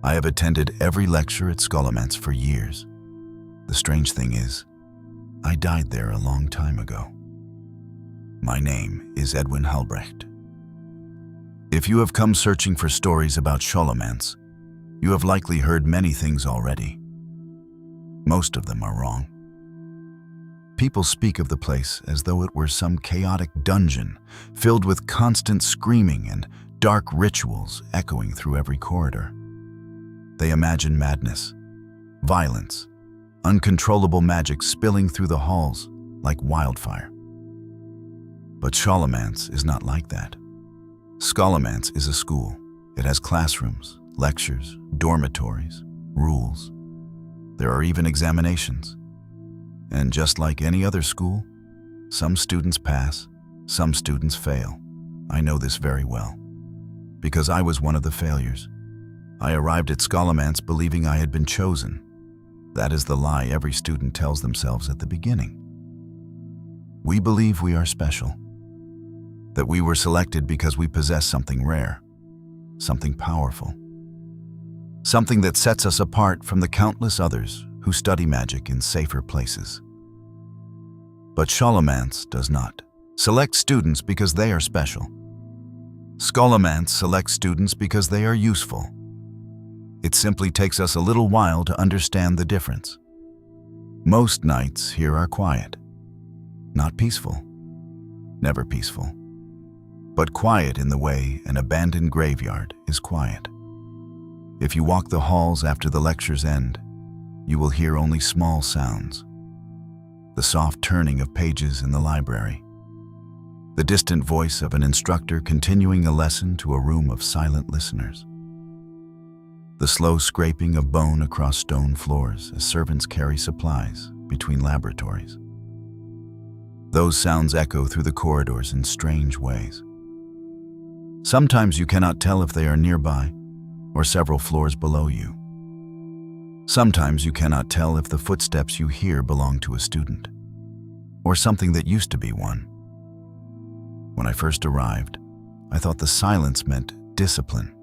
I have attended every lecture at Scholomance for years. The strange thing is, I died there a long time ago. My name is Edwin Halbrecht. If you have come searching for stories about Scholomance, you have likely heard many things already. Most of them are wrong. People speak of the place as though it were some chaotic dungeon filled with constant screaming and dark rituals echoing through every corridor. They imagine madness, violence, uncontrollable magic spilling through the halls like wildfire. But Scholomance is not like that. Scholomance is a school. It has classrooms, lectures, dormitories, rules. There are even examinations. And just like any other school, some students pass, some students fail. I know this very well, because I was one of the failures. I arrived at Scholomance believing I had been chosen. That is the lie every student tells themselves at the beginning. We believe we are special, that we were selected because we possess something rare, something powerful, something that sets us apart from the countless others who study magic in safer places. But Scholomance does not select students because they are special. Scholomance selects students because they are useful. It simply takes us a little while to understand the difference. Most nights here are quiet, not peaceful, never peaceful, but quiet in the way an abandoned graveyard is quiet. If you walk the halls after the lectures end, you will hear only small sounds. The soft turning of pages in the library, the distant voice of an instructor continuing a lesson to a room of silent listeners, the slow scraping of bone across stone floors as servants carry supplies between laboratories. Those sounds echo through the corridors in strange ways. Sometimes you cannot tell if they are nearby or several floors below you. Sometimes you cannot tell if the footsteps you hear belong to a student or something that used to be one. When I first arrived, I thought the silence meant discipline.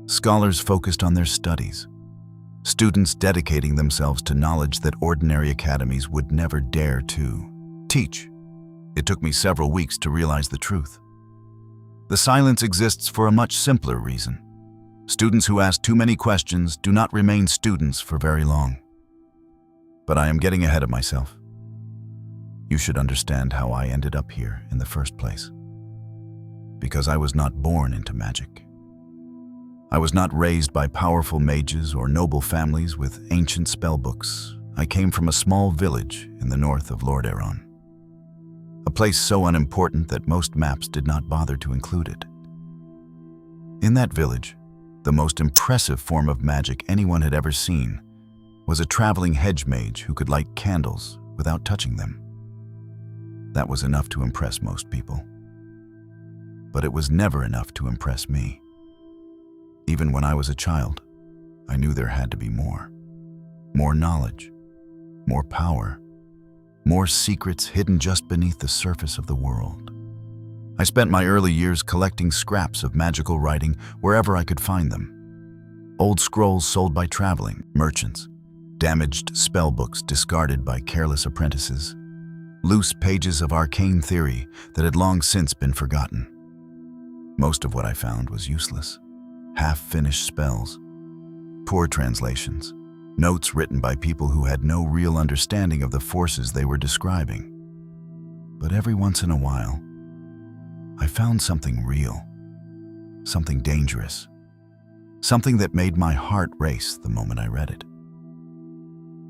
Scholars focused on their studies, students dedicating themselves to knowledge that ordinary academies would never dare to teach. It took me several weeks to realize the truth. The silence exists for a much simpler reason. Students who ask too many questions do not remain students for very long. But I am getting ahead of myself. You should understand how I ended up here in the first place. Because I was not born into magic. I was not raised by powerful mages or noble families with ancient spellbooks. I came from a small village in the north of Lordaeron. A place so unimportant that most maps did not bother to include it. In that village, the most impressive form of magic anyone had ever seen was a traveling hedge mage who could light candles without touching them. That was enough to impress most people. But it was never enough to impress me. Even when I was a child, I knew there had to be more. More knowledge, more power, more secrets hidden just beneath the surface of the world. I spent my early years collecting scraps of magical writing wherever I could find them. Old scrolls sold by traveling merchants, damaged spell books discarded by careless apprentices, loose pages of arcane theory that had long since been forgotten. Most of what I found was useless. Half-finished spells, poor translations, notes written by people who had no real understanding of the forces they were describing. But every once in a while, I found something real, something dangerous, something that made my heart race the moment I read it.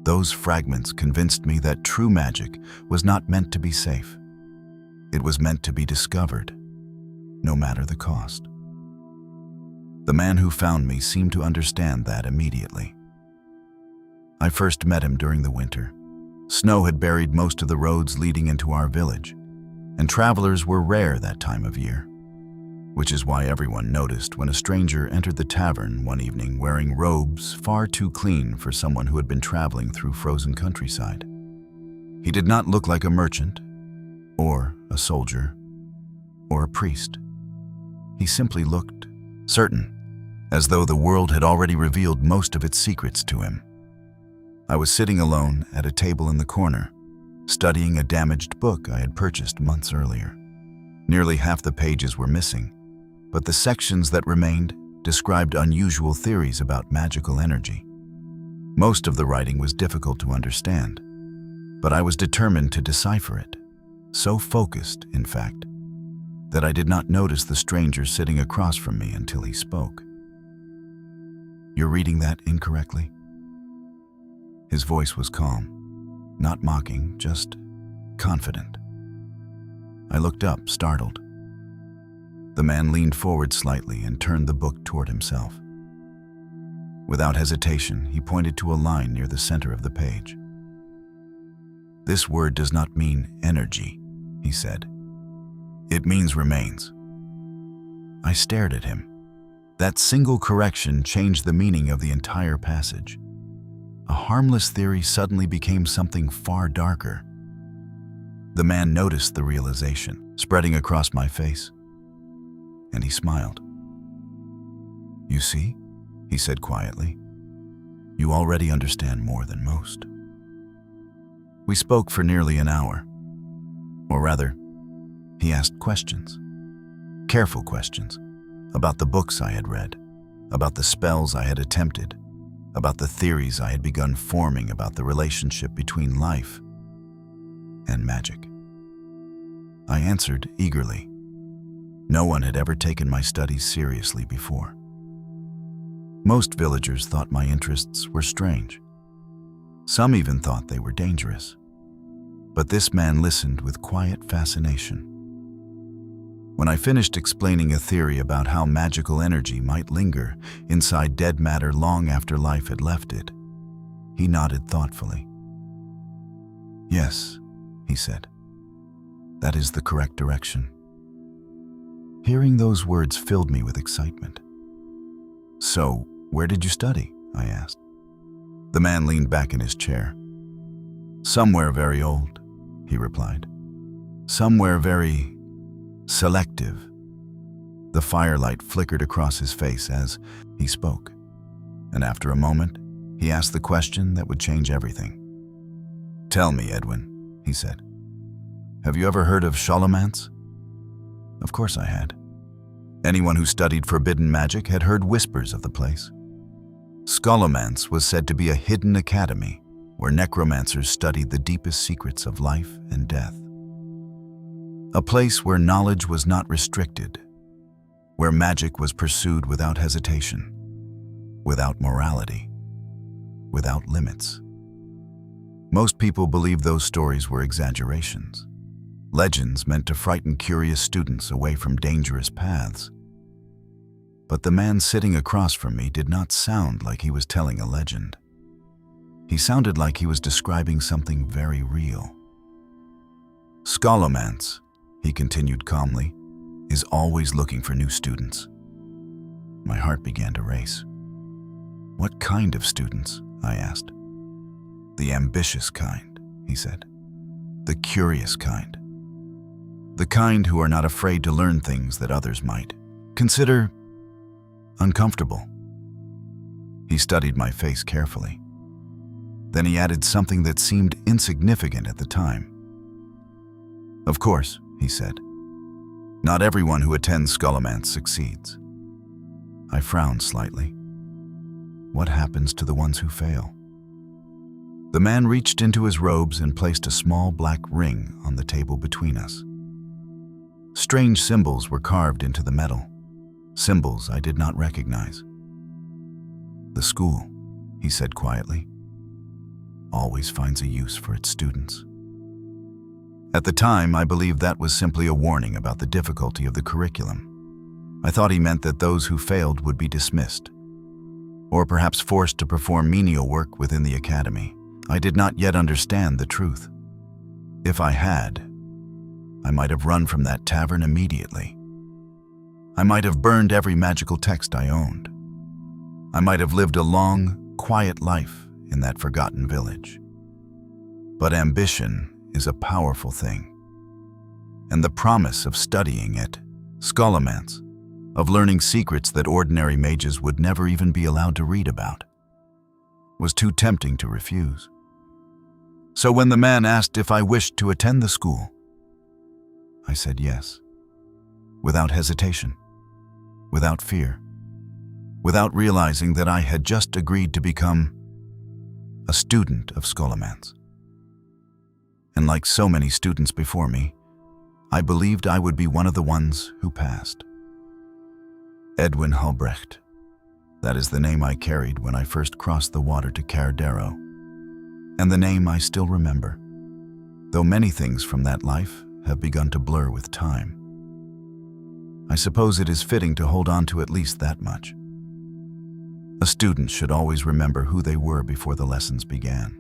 Those fragments convinced me that true magic was not meant to be safe. It was meant to be discovered, no matter the cost. The man who found me seemed to understand that immediately. I first met him during the winter. Snow had buried most of the roads leading into our village, and travelers were rare that time of year, which is why everyone noticed when a stranger entered the tavern one evening wearing robes far too clean for someone who had been traveling through frozen countryside. He did not look like a merchant, or a soldier, or a priest. He simply looked certain, as though the world had already revealed most of its secrets to him. I was sitting alone at a table in the corner, studying a damaged book I had purchased months earlier. Nearly half the pages were missing, but the sections that remained described unusual theories about magical energy. Most of the writing was difficult to understand, but I was determined to decipher it, so focused, in fact, that I did not notice the stranger sitting across from me until he spoke. "You're reading that incorrectly?" His voice was calm, not mocking, just confident. I looked up, startled. The man leaned forward slightly and turned the book toward himself. Without hesitation, he pointed to a line near the center of the page. "This word does not mean energy," he said. "It means remains." I stared at him. That single correction changed the meaning of the entire passage. A harmless theory suddenly became something far darker. The man noticed the realization spreading across my face, and he smiled. "You see," he said quietly, "you already understand more than most." We spoke for nearly an hour. Or rather, he asked questions, careful questions, about the books I had read, about the spells I had attempted, about the theories I had begun forming about the relationship between life and magic. I answered eagerly. No one had ever taken my studies seriously before. Most villagers thought my interests were strange. Some even thought they were dangerous. But this man listened with quiet fascination. When I finished explaining a theory about how magical energy might linger inside dead matter long after life had left it, he nodded thoughtfully. "Yes," he said, "that is the correct direction." Hearing those words filled me with excitement. "So, where did you study?" I asked. The man leaned back in his chair. "Somewhere very old," he replied. "Somewhere very selective." The firelight flickered across his face as he spoke, and after a moment, he asked the question that would change everything. "Tell me, Edwin," he said, "have you ever heard of Scholomance?" Of course I had. Anyone who studied forbidden magic had heard whispers of the place. Scholomance was said to be a hidden academy where necromancers studied the deepest secrets of life and death. A place where knowledge was not restricted, where magic was pursued without hesitation, without morality, without limits. Most people believed those stories were exaggerations, legends meant to frighten curious students away from dangerous paths. But the man sitting across from me did not sound like he was telling a legend. He sounded like he was describing something very real. "Scholomance," he continued calmly, "is always looking for new students." My heart began to race. "What kind of students?" I asked. "The ambitious kind," he said. "The curious kind. The kind who are not afraid to learn things that others might consider uncomfortable." He studied my face carefully. Then he added something that seemed insignificant at the time. "Of course," he said, "not everyone who attends Scholomance succeeds." I frowned slightly. What happens to the ones who fail? The man reached into his robes and placed a small black ring on the table between us. Strange symbols were carved into the metal, symbols I did not recognize. "The school," he said quietly, "always finds a use for its students." At the time, I believed that was simply a warning about the difficulty of the curriculum. I thought he meant that those who failed would be dismissed, or perhaps forced to perform menial work within the academy. I did not yet understand the truth. If I had, I might have run from that tavern immediately. I might have burned every magical text I owned. I might have lived a long, quiet life in that forgotten village. But ambition is a powerful thing, and the promise of studying at Scholomance of learning secrets that ordinary mages would never even be allowed to read about, was too tempting to refuse. So when the man asked if I wished to attend the school, I said yes, without hesitation, without fear, without realizing that I had just agreed to become a student of Scholomance. And like so many students before me, I believed I would be one of the ones who passed. Edwin Halbrecht. That is the name I carried when I first crossed the water to Cardero, and the name I still remember, though many things from that life have begun to blur with time. I suppose it is fitting to hold on to at least that much. A student should always remember who they were before the lessons began.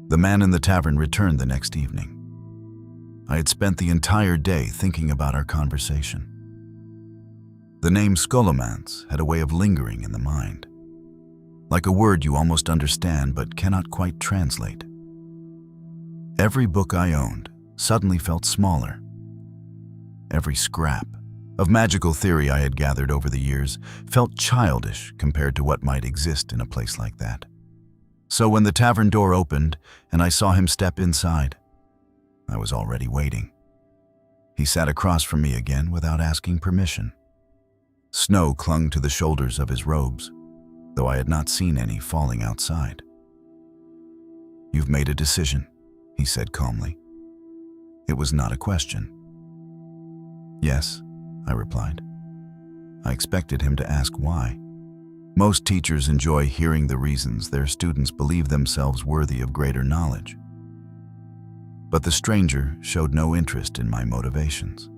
The man in the tavern returned the next evening. I had spent the entire day thinking about our conversation. The name Scholomance had a way of lingering in the mind, like a word you almost understand but cannot quite translate. Every book I owned suddenly felt smaller. Every scrap of magical theory I had gathered over the years felt childish compared to what might exist in a place like that. So when the tavern door opened and I saw him step inside, I was already waiting. He sat across from me again without asking permission. Snow clung to the shoulders of his robes, though I had not seen any falling outside. "You've made a decision," he said calmly. It was not a question. "Yes," I replied. I expected him to ask why. Most teachers enjoy hearing the reasons their students believe themselves worthy of greater knowledge. But the stranger showed no interest in my motivations.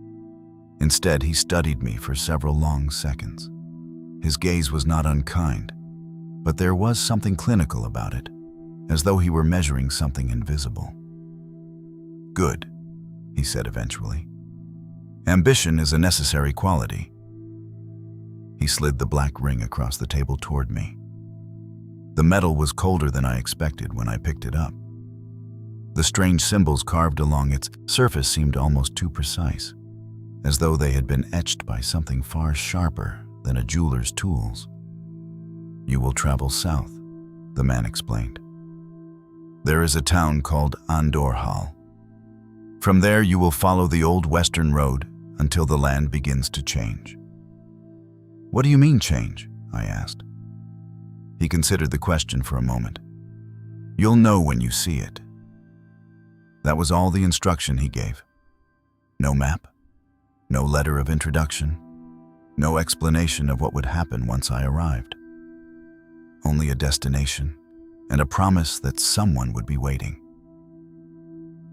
Instead, he studied me for several long seconds. His gaze was not unkind, but there was something clinical about it, as though he were measuring something invisible. "Good," he said eventually. "Ambition is a necessary quality." He slid the black ring across the table toward me. The metal was colder than I expected when I picked it up. The strange symbols carved along its surface seemed almost too precise, as though they had been etched by something far sharper than a jeweler's tools. "You will travel south," the man explained. "There is a town called Andorhal. From there you will follow the old western road until the land begins to change." "What do you mean change?" I asked. He considered the question for a moment. "You'll know when you see it." That was all the instruction he gave. No map, no letter of introduction, no explanation of what would happen once I arrived. Only a destination and a promise that someone would be waiting.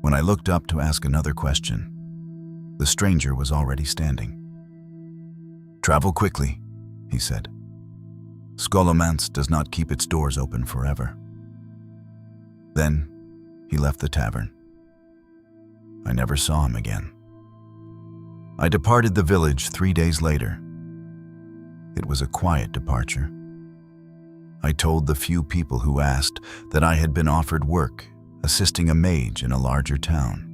When I looked up to ask another question, the stranger was already standing. "Travel quickly," he said. "Scholomance does not keep its doors open forever." Then he left the tavern. I never saw him again. I departed the village 3 days later. It was a quiet departure. I told the few people who asked that I had been offered work assisting a mage in a larger town.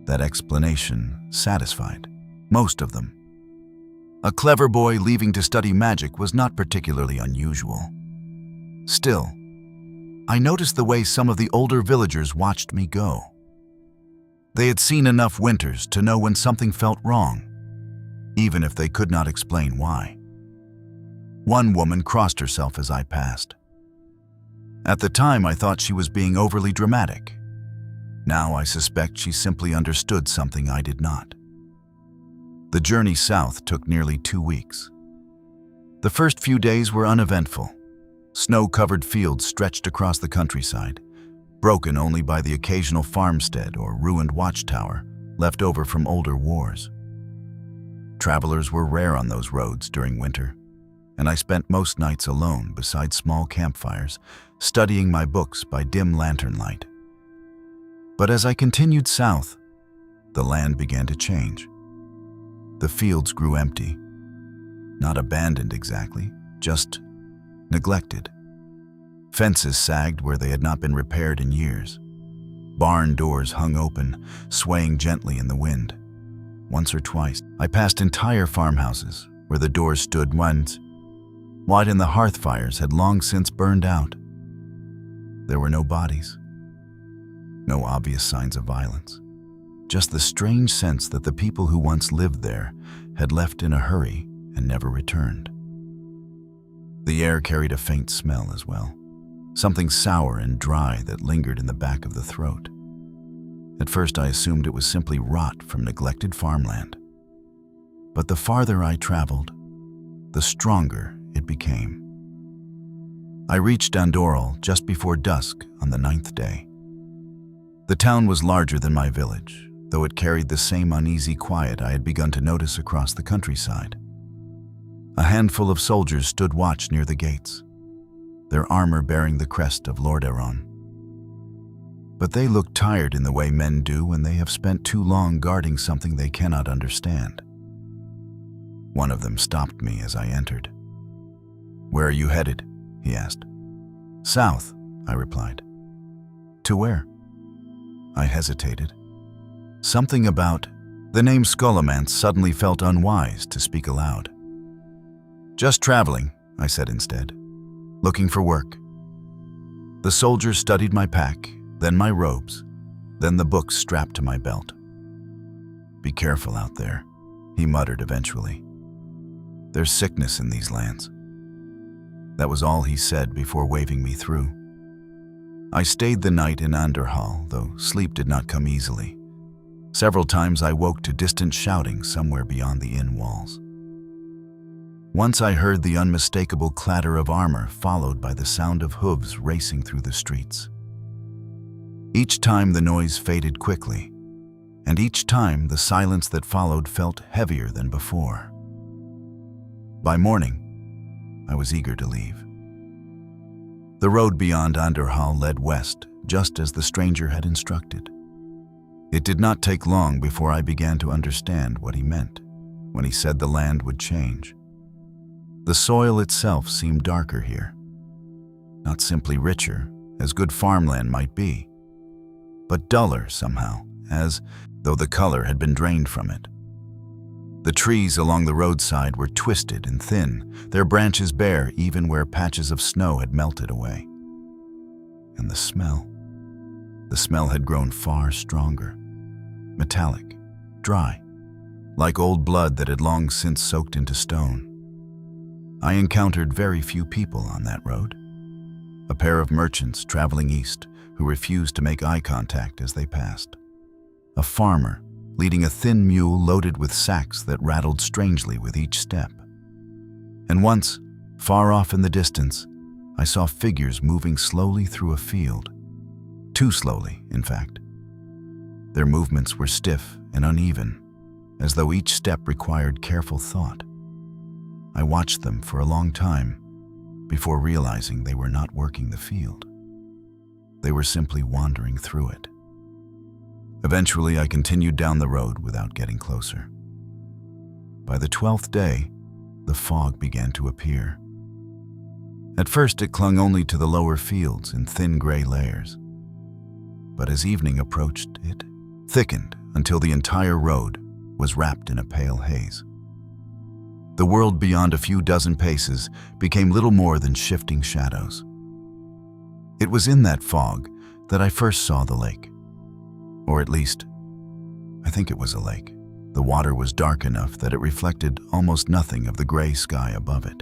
That explanation satisfied most of them. A clever boy leaving to study magic was not particularly unusual. Still, I noticed the way some of the older villagers watched me go. They had seen enough winters to know when something felt wrong, even if they could not explain why. One woman crossed herself as I passed. At the time, I thought she was being overly dramatic. Now I suspect she simply understood something I did not. The journey south took nearly 2 weeks. The first few days were uneventful. Snow-covered fields stretched across the countryside, broken only by the occasional farmstead or ruined watchtower left over from older wars. Travelers were rare on those roads during winter, and I spent most nights alone beside small campfires, studying my books by dim lantern light. But as I continued south, the land began to change. The fields grew empty, not abandoned exactly, just neglected. Fences sagged where they had not been repaired in years. Barn doors hung open, swaying gently in the wind. once or twice. I passed entire farmhouses where the doors stood once wide and the hearth fires had long since burned out. There were no bodies, no obvious signs of violence, just the strange sense that the people who once lived there had left in a hurry and never returned. The air carried a faint smell as well, something sour and dry that lingered in the back of the throat. At first I assumed it was simply rot from neglected farmland. But the farther I traveled, the stronger it became. I reached Andorral just before dusk on the 9th day. The town was larger than my village, though it carried the same uneasy quiet I had begun to notice across the countryside. A handful of soldiers stood watch near the gates, their armor bearing the crest of Lord Aron. But they looked tired in the way men do when they have spent too long guarding something they cannot understand. One of them stopped me as I entered. "Where are you headed?" he asked. "South," I replied. "To where?" I hesitated. Something about the name Scholomance suddenly felt unwise to speak aloud. "Just traveling," I said instead. "Looking for work." The soldier studied my pack, then my robes, then the books strapped to my belt. "Be careful out there," he muttered eventually. "There's sickness in these lands." That was all he said before waving me through. I stayed the night in Andorral, though sleep did not come easily. Several times I woke to distant shouting somewhere beyond the inn walls. Once I heard the unmistakable clatter of armor followed by the sound of hooves racing through the streets. Each time the noise faded quickly, and each time the silence that followed felt heavier than before. By morning, I was eager to leave. The road beyond Andorral led west, just as the stranger had instructed. It did not take long before I began to understand what he meant when he said the land would change. The soil itself seemed darker here, not simply richer, as good farmland might be, but duller somehow, as though the color had been drained from it. The trees along the roadside were twisted and thin, their branches bare even where patches of snow had melted away. And the smell had grown far stronger, metallic, dry, like old blood that had long since soaked into stone. I encountered very few people on that road. A pair of merchants traveling east who refused to make eye contact as they passed. A farmer leading a thin mule loaded with sacks that rattled strangely with each step. And once, far off in the distance, I saw figures moving slowly through a field. Too slowly, in fact. Their movements were stiff and uneven, as though each step required careful thought. I watched them for a long time before realizing they were not working the field. They were simply wandering through it. Eventually, I continued down the road without getting closer. By the 12th day, the fog began to appear. At first, it clung only to the lower fields in thin gray layers. But as evening approached, it thickened until the entire road was wrapped in a pale haze. The world beyond a few dozen paces became little more than shifting shadows. It was in that fog that I first saw the lake. Or at least, I think it was a lake. The water was dark enough that it reflected almost nothing of the gray sky above it.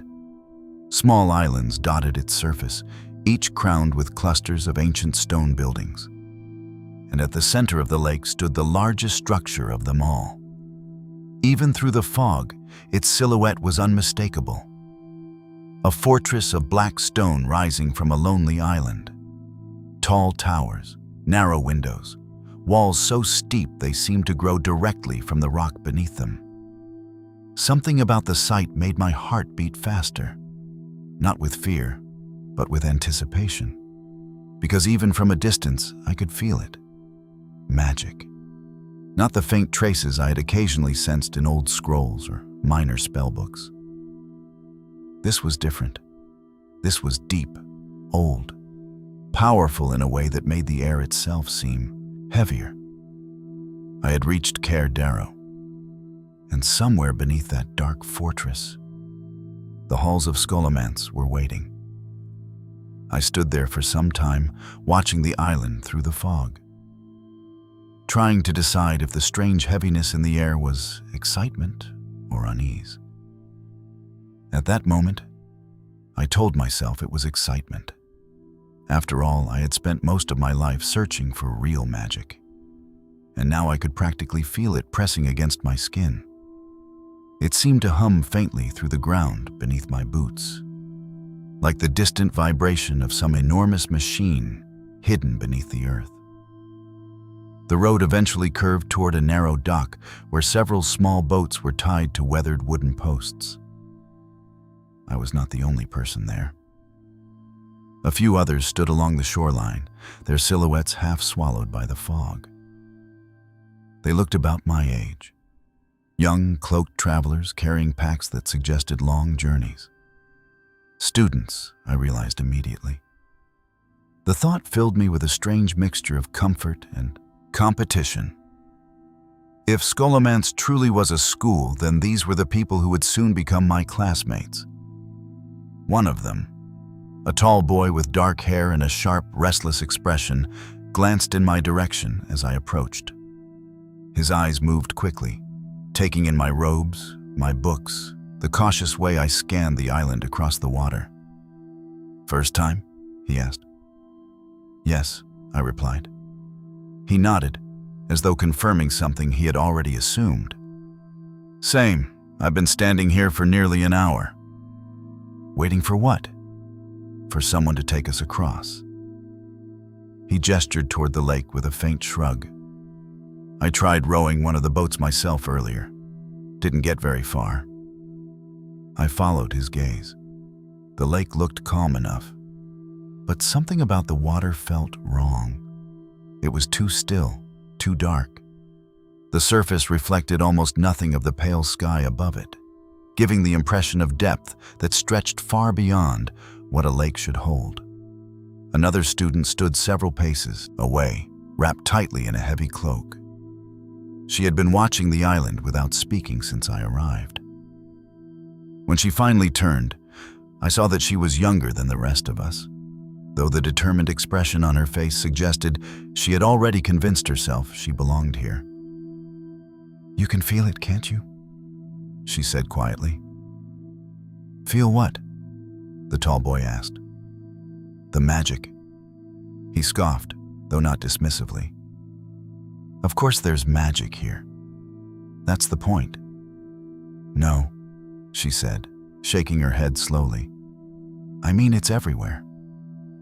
Small islands dotted its surface, each crowned with clusters of ancient stone buildings. And at the center of the lake stood the largest structure of them all. Even through the fog, its silhouette was unmistakable. A fortress of black stone rising from a lonely island. Tall towers, narrow windows, walls so steep they seemed to grow directly from the rock beneath them. Something about the sight made my heart beat faster, not with fear, but with anticipation. Because even from a distance, I could feel it. Magic. Not the faint traces I had occasionally sensed in old scrolls or minor spellbooks. This was different. This was deep, old, powerful in a way that made the air itself seem heavier. I had reached Cair Darrow, And somewhere beneath that dark fortress, the halls of Scholomance were waiting. I stood there for some time, watching the island through the fog, trying to decide if the strange heaviness in the air was excitement or unease. At that moment, I told myself it was excitement. After all, I had spent most of my life searching for real magic, and now I could practically feel it pressing against my skin. It seemed to hum faintly through the ground beneath my boots, like the distant vibration of some enormous machine hidden beneath the earth. The road eventually curved toward a narrow dock where several small boats were tied to weathered wooden posts. I was not the only person there. A few others stood along the shoreline, their silhouettes half swallowed by the fog. They looked about my age, young, cloaked travelers carrying packs that suggested long journeys. Students, I realized immediately. The thought filled me with a strange mixture of comfort and competition. If Scholomance truly was a school, then these were the people who would soon become my classmates. One of them, a tall boy with dark hair and a sharp, restless expression, glanced in my direction as I approached. His eyes moved quickly, taking in my robes, my books, the cautious way I scanned the island across the water. "First time?" he asked. "Yes," I replied. He nodded, as though confirming something he had already assumed. "Same. I've been standing here for nearly an hour." "Waiting for what?" "For someone to take us across." He gestured toward the lake with a faint shrug. "I tried rowing one of the boats myself earlier. Didn't get very far." I followed his gaze. The lake looked calm enough, but something about the water felt wrong. It was too still, too dark. The surface reflected almost nothing of the pale sky above it, giving the impression of depth that stretched far beyond what a lake should hold. Another student stood several paces away, wrapped tightly in a heavy cloak. She had been watching the island without speaking since I arrived. When she finally turned, I saw that she was younger than the rest of us, though the determined expression on her face suggested she had already convinced herself she belonged here. "You can feel it, can't you?" she said quietly. "Feel what?" the tall boy asked. "The magic." He scoffed, though not dismissively. "Of course there's magic here. That's the point." "No," she said, shaking her head slowly. "I mean, it's everywhere.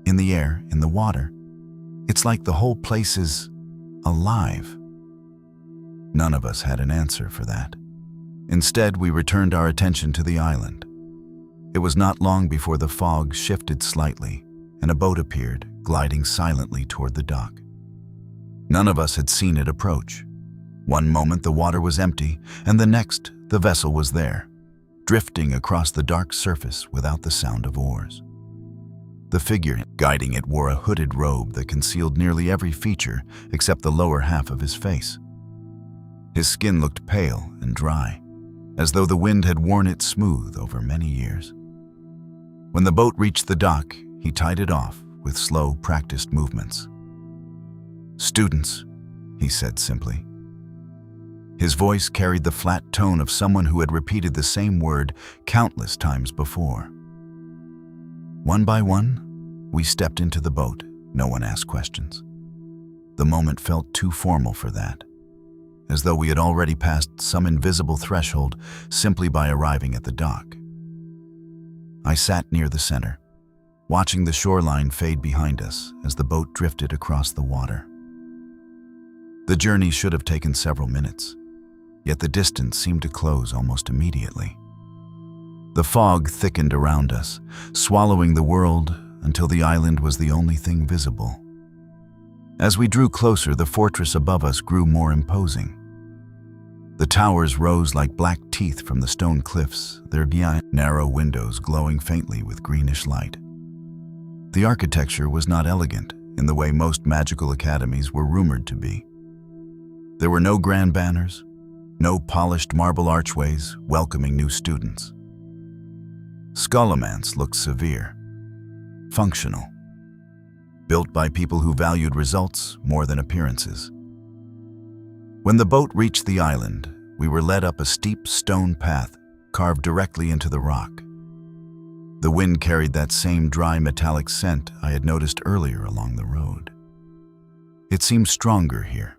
In the air, in the water. It's like the whole place is alive." None of us had an answer for that. Instead, we returned our attention to the island. It was not long before the fog shifted slightly, and a boat appeared, gliding silently toward the dock. None of us had seen it approach. One moment the water was empty, and the next the vessel was there, drifting across the dark surface without the sound of oars. The figure guiding it wore a hooded robe that concealed nearly every feature except the lower half of his face. His skin looked pale and dry, as though the wind had worn it smooth over many years. When the boat reached the dock, he tied it off with slow, practiced movements. "Students," he said simply. His voice carried the flat tone of someone who had repeated the same word countless times before. One by one, we stepped into the boat. No one asked questions. The moment felt too formal for that, as though we had already passed some invisible threshold simply by arriving at the dock. I sat near the center, watching the shoreline fade behind us as the boat drifted across the water. The journey should have taken several minutes, yet the distance seemed to close almost immediately. The fog thickened around us, swallowing the world until the island was the only thing visible. As we drew closer, the fortress above us grew more imposing. The towers rose like black teeth from the stone cliffs, their narrow windows glowing faintly with greenish light. The architecture was not elegant in the way most magical academies were rumored to be. There were no grand banners, No polished marble archways welcoming new students. Scholomance looked severe, functional, built by people who valued results more than appearances. When the boat reached the island, we were led up a steep stone path carved directly into the rock. The wind carried that same dry metallic scent I had noticed earlier along the road. It seemed stronger here,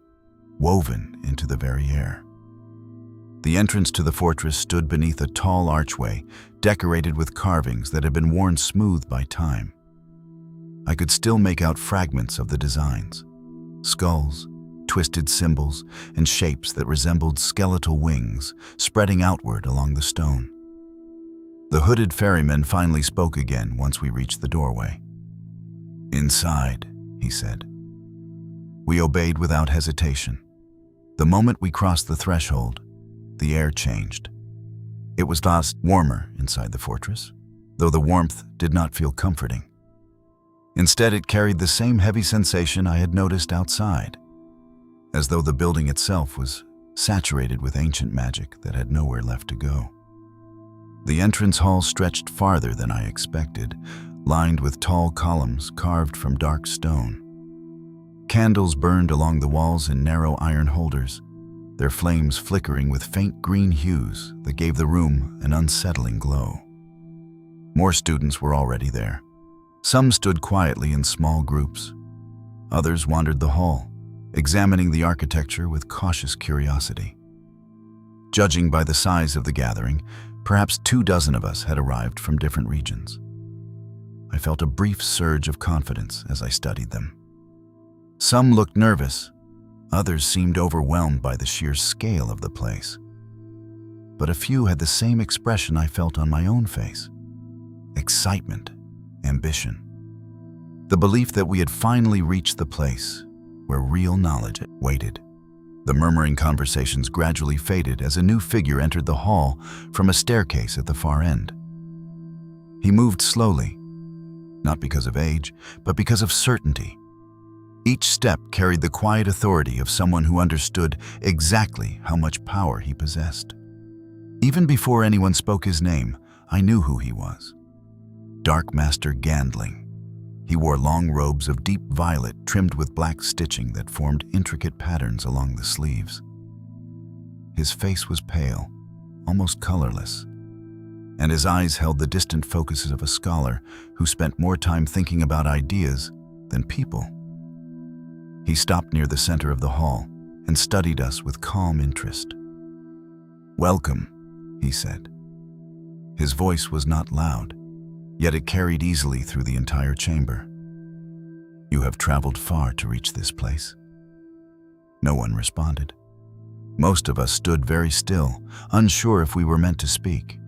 woven into the very air. The entrance to the fortress stood beneath a tall archway decorated with carvings that had been worn smooth by time. I could still make out fragments of the designs: skulls, twisted symbols, and shapes that resembled skeletal wings spreading outward along the stone. The hooded ferryman finally spoke again once we reached the doorway. "Inside," he said. We obeyed without hesitation. The moment we crossed the threshold, the air changed. It was thus warmer inside the fortress, though the warmth did not feel comforting. Instead, it carried the same heavy sensation I had noticed outside, as though the building itself was saturated with ancient magic that had nowhere left to go. The entrance hall stretched farther than I expected, lined with tall columns carved from dark stone. Candles burned along the walls in narrow iron holders, their flames flickering with faint green hues that gave the room an unsettling glow. More students were already there. Some stood quietly in small groups. Others wandered the hall, examining the architecture with cautious curiosity. Judging by the size of the gathering, perhaps 24 of us had arrived from different regions. I felt a brief surge of confidence as I studied them. Some looked nervous, others seemed overwhelmed by the sheer scale of the place. But a few had the same expression I felt on my own face: excitement, ambition. The belief that we had finally reached the place where real knowledge waited. The murmuring conversations gradually faded as a new figure entered the hall from a staircase at the far end. He moved slowly, not because of age, but because of certainty. Each step carried the quiet authority of someone who understood exactly how much power he possessed. Even before anyone spoke his name, I knew who he was. Dark Master Gandling. He wore long robes of deep violet trimmed with black stitching that formed intricate patterns along the sleeves. His face was pale, almost colorless, and his eyes held the distant focuses of a scholar who spent more time thinking about ideas than people. He stopped near the center of the hall and studied us with calm interest. "Welcome," he said. His voice was not loud, yet it carried easily through the entire chamber. "You have traveled far to reach this place." No one responded. Most of us stood very still, unsure if we were meant to speak.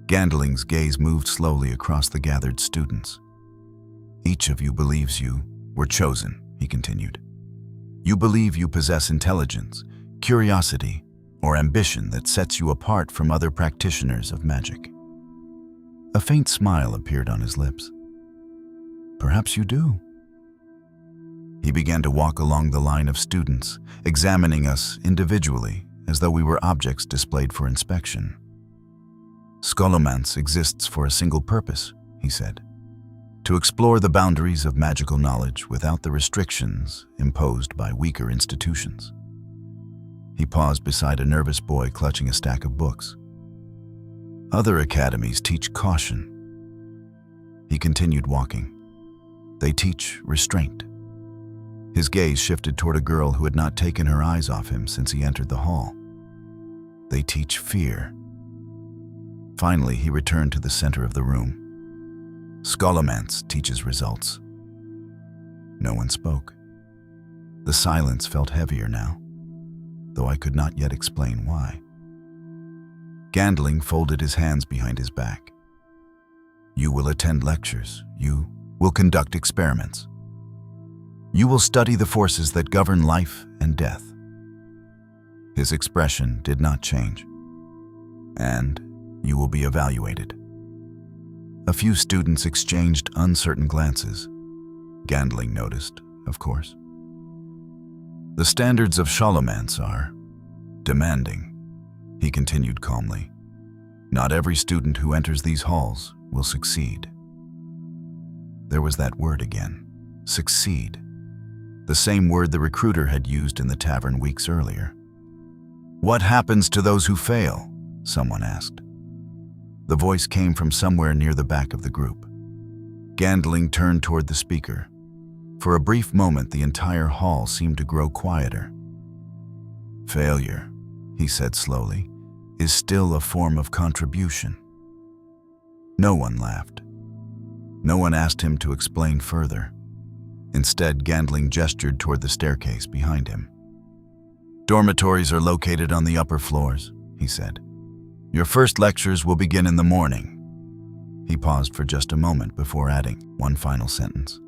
Gandling's gaze moved slowly across the gathered students. "Each of you believes you were chosen," he continued. "You believe you possess intelligence, curiosity, or ambition that sets you apart from other practitioners of magic." A faint smile appeared on his lips. "Perhaps you do." He began to walk along the line of students, examining us individually as though we were objects displayed for inspection. "Scholomance exists for a single purpose," he said: "to explore the boundaries of magical knowledge without the restrictions imposed by weaker institutions." He paused beside a nervous boy clutching a stack of books. "Other academies teach caution." He continued walking. "They teach restraint." His gaze shifted toward a girl who had not taken her eyes off him since he entered the hall. "They teach fear." Finally, he returned to the center of the room. "Scholomance teaches results." No one spoke. The silence felt heavier now, though I could not yet explain why. Gandling folded his hands behind his back. "You will attend lectures. You will conduct experiments. You will study the forces that govern life and death." His expression did not change. "And you will be evaluated." A few students exchanged uncertain glances. Gandling noticed, of course. "The standards of Scholomance are Demanding, he continued calmly. Not every student who enters these halls will succeed. There was that word again, succeed. The same word the recruiter had used in the tavern weeks earlier. What happens to those who fail? Someone asked. The voice came from somewhere near the back of the group. Gandling turned toward the speaker. For a brief moment, the entire hall seemed to grow quieter. Failure, he said slowly, is still a form of contribution. No one laughed. No one asked him to explain further. Instead, Gandling gestured toward the staircase behind him. Dormitories are located on the upper floors, he said. Your first lectures will begin in the morning. He paused for just a moment before adding one final sentence.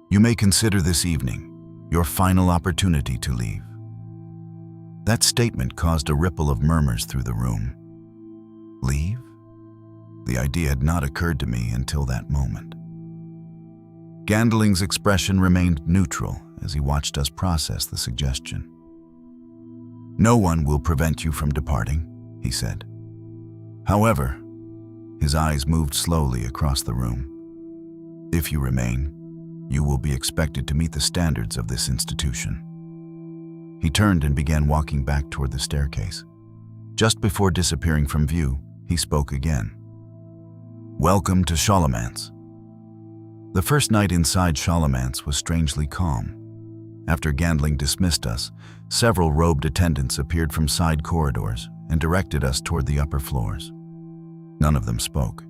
You may consider this evening your final opportunity to leave. That statement caused a ripple of murmurs through the room. Leave? The idea had not occurred to me until that moment. Gandling's expression remained neutral as he watched us process the suggestion. No one will prevent you from departing, he said. However, his eyes moved slowly across the room. If you remain, you will be expected to meet the standards of this institution. He turned and began walking back toward the staircase. Just before disappearing from view, he spoke again. Welcome to Scholomance. The first night inside Scholomance was strangely calm. After Gandling dismissed us, several robed attendants appeared from side corridors and directed us toward the upper floors. None of them spoke.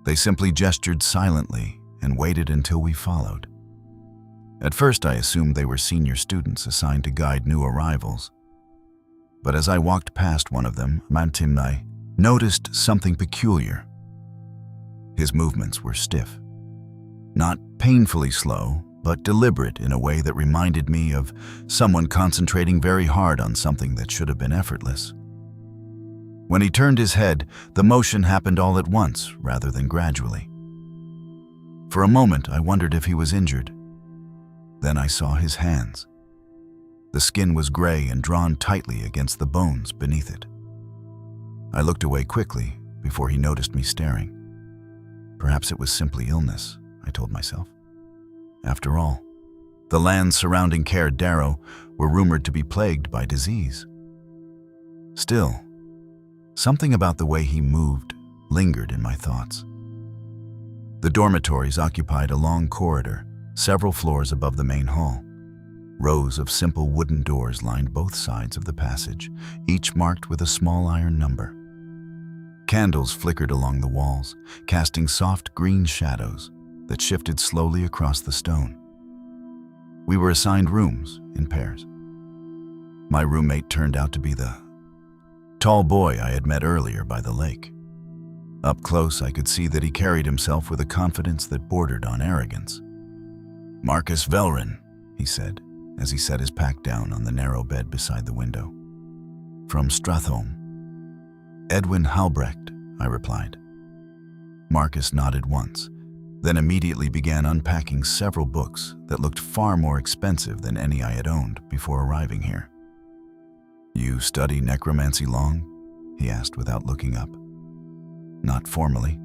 They simply gestured silently and waited until we followed. At first, I assumed they were senior students assigned to guide new arrivals. But as I walked past one of them, I noticed something peculiar. His movements were stiff. Not painfully slow, but deliberate in a way that reminded me of someone concentrating very hard on something that should have been effortless. When he turned his head, the motion happened all at once rather than gradually. For a moment, I wondered if he was injured. Then I saw his hands. The skin was gray and drawn tightly against the bones beneath it. I looked away quickly before he noticed me staring. Perhaps it was simply illness, I told myself. After all, the lands surrounding Caer Darrow were rumored to be plagued by disease. Still, something about the way he moved lingered in my thoughts. The dormitories occupied a long corridor, several floors above the main hall. Rows of simple wooden doors lined both sides of the passage, each marked with a small iron number. Candles flickered along the walls, casting soft green shadows that shifted slowly across the stone. We were assigned rooms in pairs. My roommate turned out to be the tall boy I had met earlier by the lake. Up close, I could see that he carried himself with a confidence that bordered on arrogance. Marcus Velrin, he said, as he set his pack down on the narrow bed beside the window. From Stratholme. Edwin Halbrecht, I replied. Marcus nodded once, then immediately began unpacking several books that looked far more expensive than any I had owned before arriving here. You study necromancy long? He asked without looking up. Not formally.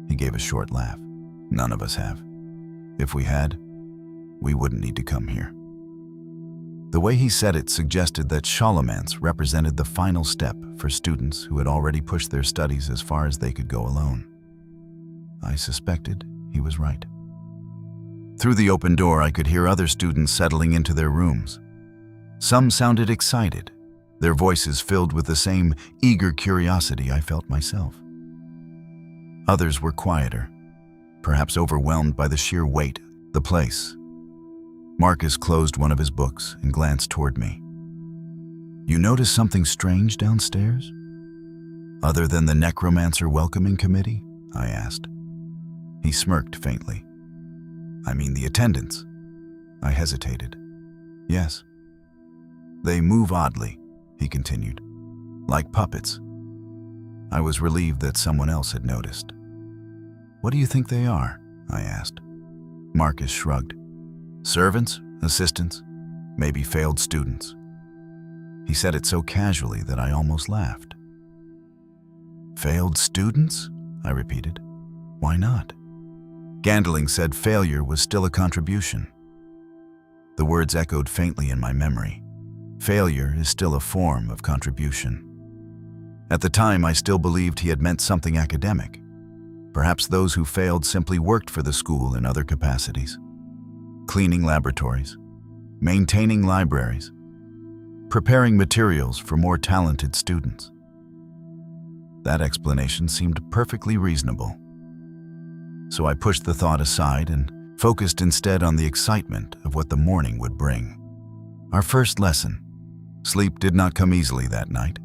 He gave a short laugh. None of us have. If we had, we wouldn't need to come here. The way he said it suggested that Scholomance represented the final step for students who had already pushed their studies as far as they could go alone. I suspected he was right. Through the open door, I could hear other students settling into their rooms. Some sounded excited, their voices filled with the same eager curiosity I felt myself. Others were quieter, perhaps overwhelmed by the sheer weight of the place. Marcus closed one of his books and glanced toward me. You notice something strange downstairs? Other than the necromancer welcoming committee? I asked. He smirked faintly. I mean the attendants. I hesitated. Yes. They move oddly, he continued, like puppets. I was relieved that someone else had noticed. What do you think they are? I asked. Marcus shrugged. Servants, assistants, maybe failed students. He said it so casually that I almost laughed. "Failed students?" I repeated. "Why not?" Gandling said failure was still a contribution. The words echoed faintly in my memory. Failure is still a form of contribution. At the time, I still believed he had meant something academic. Perhaps those who failed simply worked for the school in other capacities. Cleaning laboratories, maintaining libraries, preparing materials for more talented students. That explanation seemed perfectly reasonable. So I pushed the thought aside and focused instead on the excitement of what the morning would bring. Our first lesson. Sleep did not come easily that night.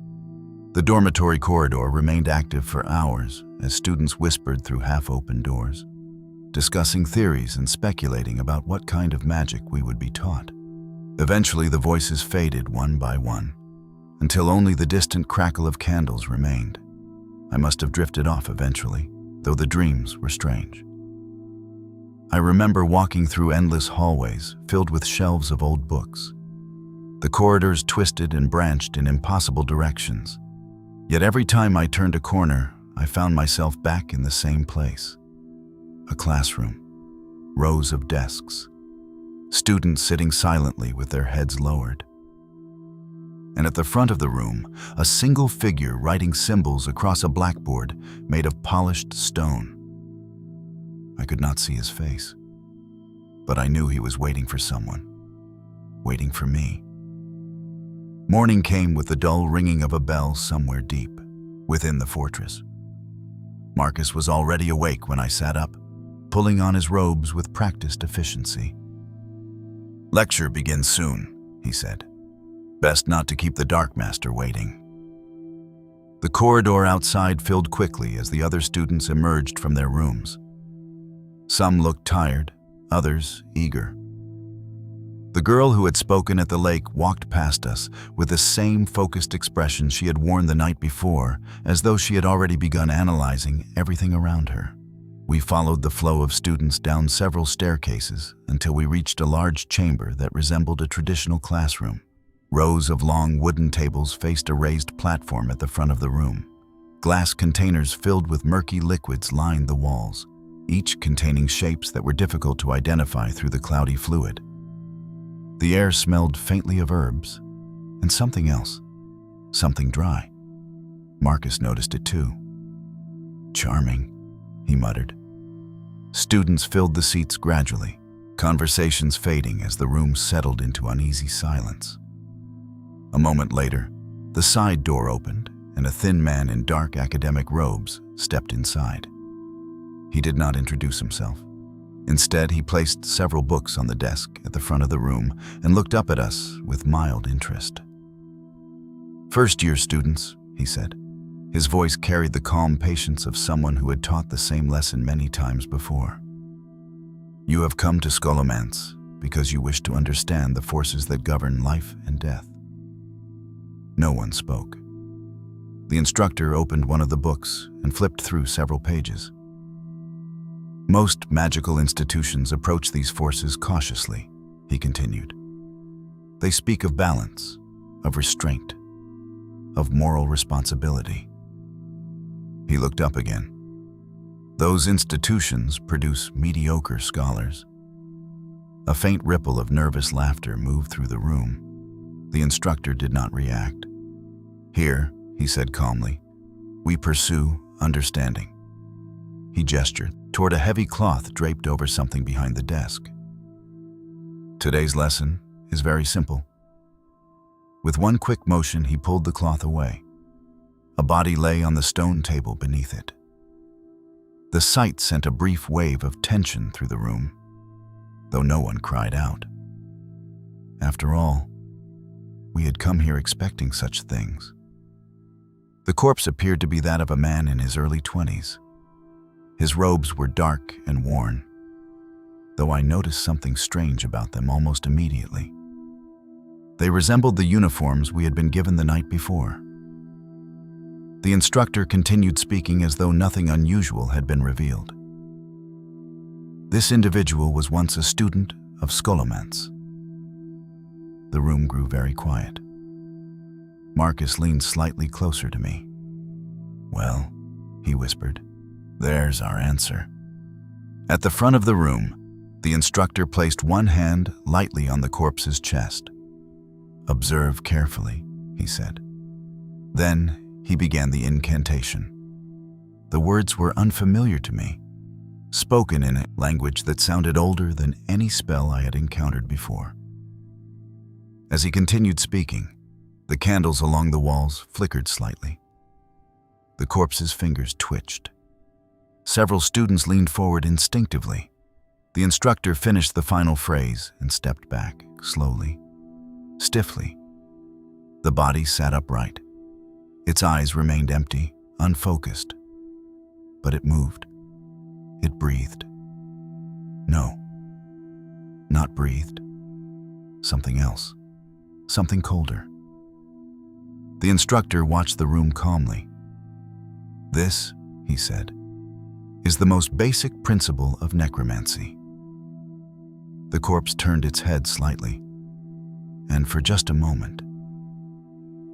The dormitory corridor remained active for hours as students whispered through half-open doors, discussing theories and speculating about what kind of magic we would be taught. Eventually, the voices faded one by one, until only the distant crackle of candles remained. I must have drifted off eventually, though the dreams were strange. I remember walking through endless hallways filled with shelves of old books. The corridors twisted and branched in impossible directions. Yet every time I turned a corner, I found myself back in the same place. A classroom, rows of desks, students sitting silently with their heads lowered. And at the front of the room, a single figure writing symbols across a blackboard made of polished stone. I could not see his face, but I knew he was waiting for someone, waiting for me. Morning came with the dull ringing of a bell somewhere deep within the fortress. Marcus was already awake when I sat up, pulling on his robes with practiced efficiency. "Lecture begins soon," he said. "Best not to keep the Dark Master waiting." The corridor outside filled quickly as the other students emerged from their rooms. Some looked tired, others eager. The girl who had spoken at the lake walked past us with the same focused expression she had worn the night before, as though she had already begun analyzing everything around her. We followed the flow of students down several staircases until we reached a large chamber that resembled a traditional classroom. Rows of long wooden tables faced a raised platform at the front of the room. Glass containers filled with murky liquids lined the walls, each containing shapes that were difficult to identify through the cloudy fluid. The air smelled faintly of herbs and something else, something dry. Marcus noticed it too. "Charming," he muttered. Students filled the seats gradually, conversations fading as the room settled into uneasy silence. A moment later, the side door opened and a thin man in dark academic robes stepped inside. He did not introduce himself. Instead, he placed several books on the desk at the front of the room and looked up at us with mild interest. "First-year students," he said. His voice carried the calm patience of someone who had taught the same lesson many times before. "You have come to Scholomance because you wish to understand the forces that govern life and death." No one spoke. The instructor opened one of the books and flipped through several pages. "Most magical institutions approach these forces cautiously," he continued. "They speak of balance, of restraint, of moral responsibility." He looked up again. "Those institutions produce mediocre scholars." A faint ripple of nervous laughter moved through the room. The instructor did not react. "Here," he said calmly, "we pursue understanding." He gestured toward a heavy cloth draped over something behind the desk. "Today's lesson is very simple." With one quick motion, he pulled the cloth away. A body lay on the stone table beneath it. The sight sent a brief wave of tension through the room, though no one cried out. After all, we had come here expecting such things. The corpse appeared to be that of a man in his early 20s. His robes were dark and worn, though I noticed something strange about them almost immediately. They resembled the uniforms we had been given the night before. The instructor continued speaking as though nothing unusual had been revealed. This individual was once a student of Scholomance. The room grew very quiet. Marcus leaned slightly closer to me. "Well," he whispered, "there's our answer." At the front of the room, the instructor placed one hand lightly on the corpse's chest. "Observe carefully," he said. Then he began the incantation. The words were unfamiliar to me, spoken in a language that sounded older than any spell I had encountered before. As he continued speaking, the candles along the walls flickered slightly. The corpse's fingers twitched. Several students leaned forward instinctively. The instructor finished the final phrase and stepped back, slowly, stiffly. The body sat upright. Its eyes remained empty, unfocused. But it moved. It breathed. No, not breathed. Something else. Something colder. The instructor watched the room calmly. "This," he said, "is the most basic principle of necromancy." The corpse turned its head slightly, and for just a moment,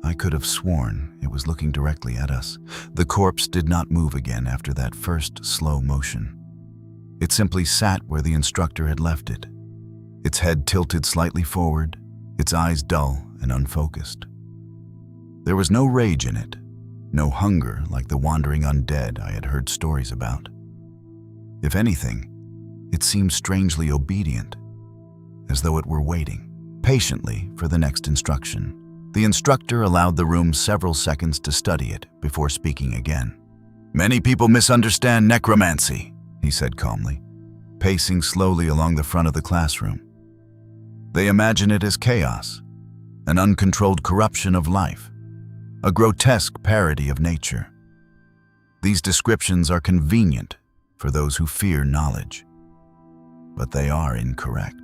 I could have sworn it was looking directly at us. The corpse did not move again after that first slow motion. It simply sat where the instructor had left it, its head tilted slightly forward, its eyes dull and unfocused. There was no rage in it, no hunger like the wandering undead I had heard stories about. If anything, it seemed strangely obedient, as though it were waiting patiently for the next instruction. The instructor allowed the room several seconds to study it before speaking again. "Many people misunderstand necromancy," he said calmly, pacing slowly along the front of the classroom. "They imagine it as chaos, an uncontrolled corruption of life, a grotesque parody of nature. These descriptions are convenient for those who fear knowledge, but they are incorrect."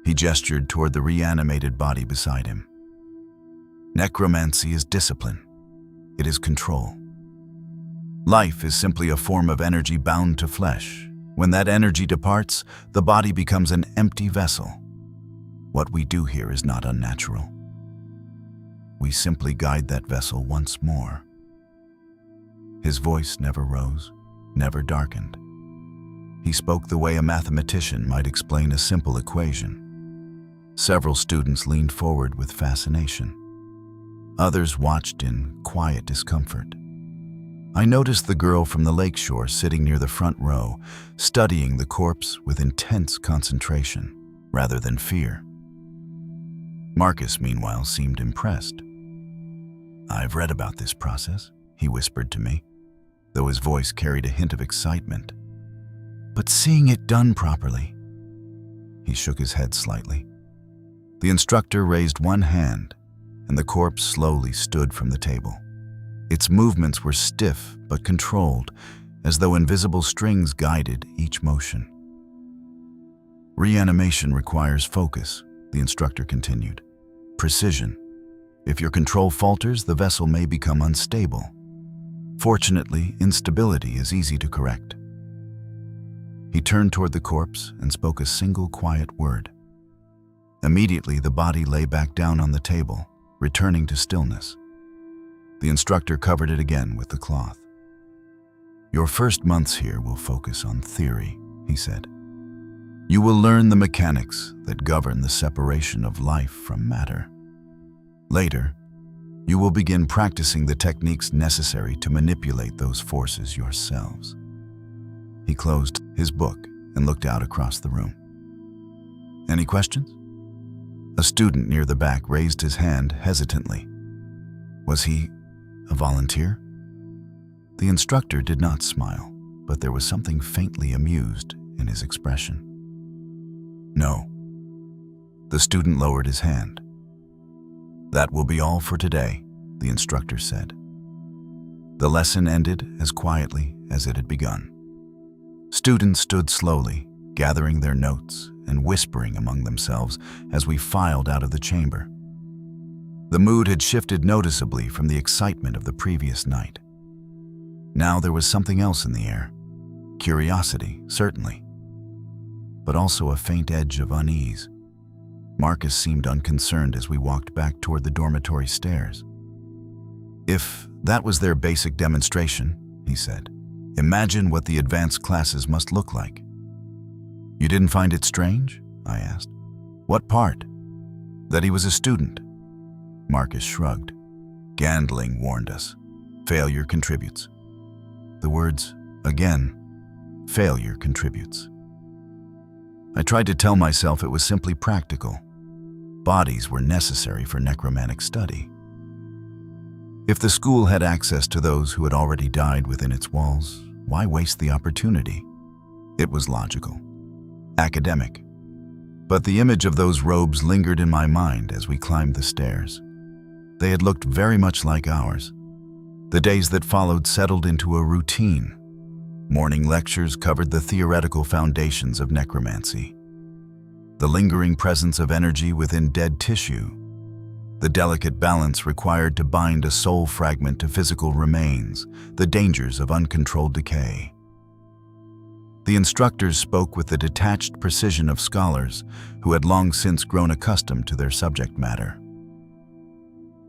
He gestured toward the reanimated body beside him. "Necromancy is discipline. It is control. Life is simply a form of energy bound to flesh. When that energy departs, the body becomes an empty vessel. What we do here is not unnatural. We simply guide that vessel once more." His voice never rose, never darkened. He spoke the way a mathematician might explain a simple equation. Several students leaned forward with fascination. Others watched in quiet discomfort. I noticed the girl from the lakeshore sitting near the front row, studying the corpse with intense concentration rather than fear. Marcus, meanwhile, seemed impressed. "I've read about this process," he whispered to me, though his voice carried a hint of excitement. "But seeing it done properly..." He shook his head slightly. The instructor raised one hand, and the corpse slowly stood from the table. Its movements were stiff but controlled, as though invisible strings guided each motion. "Reanimation requires focus," the instructor continued. "Precision. If your control falters, the vessel may become unstable. Fortunately, instability is easy to correct." He turned toward the corpse and spoke a single quiet word. Immediately, the body lay back down on the table, returning to stillness. The instructor covered it again with the cloth. "Your first months here will focus on theory," he said. "You will learn the mechanics that govern the separation of life from matter. Later, you will begin practicing the techniques necessary to manipulate those forces yourselves." He closed his book and looked out across the room. "Any questions?" A student near the back raised his hand hesitantly. Was he a volunteer? The instructor did not smile, but there was something faintly amused in his expression. "No." The student lowered his hand. "That will be all for today," the instructor said. The lesson ended as quietly as it had begun. Students stood slowly, gathering their notes and whispering among themselves as we filed out of the chamber. The mood had shifted noticeably from the excitement of the previous night. Now there was something else in the air. Curiosity, certainly, but also a faint edge of unease. Marcus seemed unconcerned as we walked back toward the dormitory stairs. "If that was their basic demonstration," he said, "imagine what the advanced classes must look like." "You didn't find it strange?" I asked. "What part?" "That he was a student." Marcus shrugged. "Gandling warned us. Failure contributes." The words, again, failure contributes. I tried to tell myself it was simply practical. Bodies were necessary for necromantic study. If the school had access to those who had already died within its walls, why waste the opportunity? It was logical, academic. But the image of those robes lingered in my mind as we climbed the stairs. They had looked very much like ours. The days that followed settled into a routine. Morning lectures covered the theoretical foundations of necromancy. The lingering presence of energy within dead tissue. The delicate balance required to bind a soul fragment to physical remains. The dangers of uncontrolled decay. The instructors spoke with the detached precision of scholars who had long since grown accustomed to their subject matter.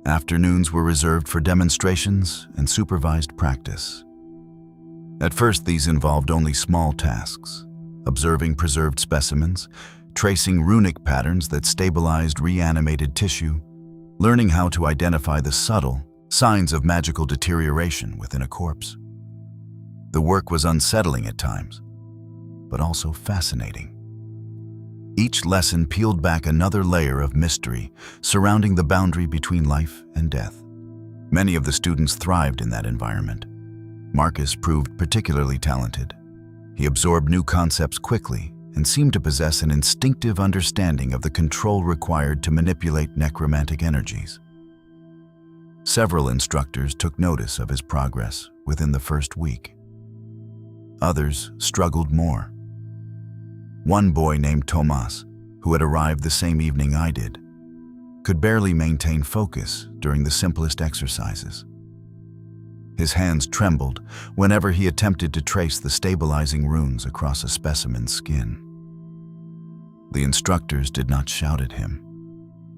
Afternoons were reserved for demonstrations and supervised practice. At first, these involved only small tasks: observing preserved specimens, tracing runic patterns that stabilized reanimated tissue, learning how to identify the subtle signs of magical deterioration within a corpse. The work was unsettling at times, but also fascinating. Each lesson peeled back another layer of mystery surrounding the boundary between life and death. Many of the students thrived in that environment. Marcus proved particularly talented. He absorbed new concepts quickly and seemed to possess an instinctive understanding of the control required to manipulate necromantic energies. Several instructors took notice of his progress within the first week. Others struggled more. One boy named Tomas, who had arrived the same evening I did, could barely maintain focus during the simplest exercises. His hands trembled whenever he attempted to trace the stabilizing runes across a specimen's skin. The instructors did not shout at him.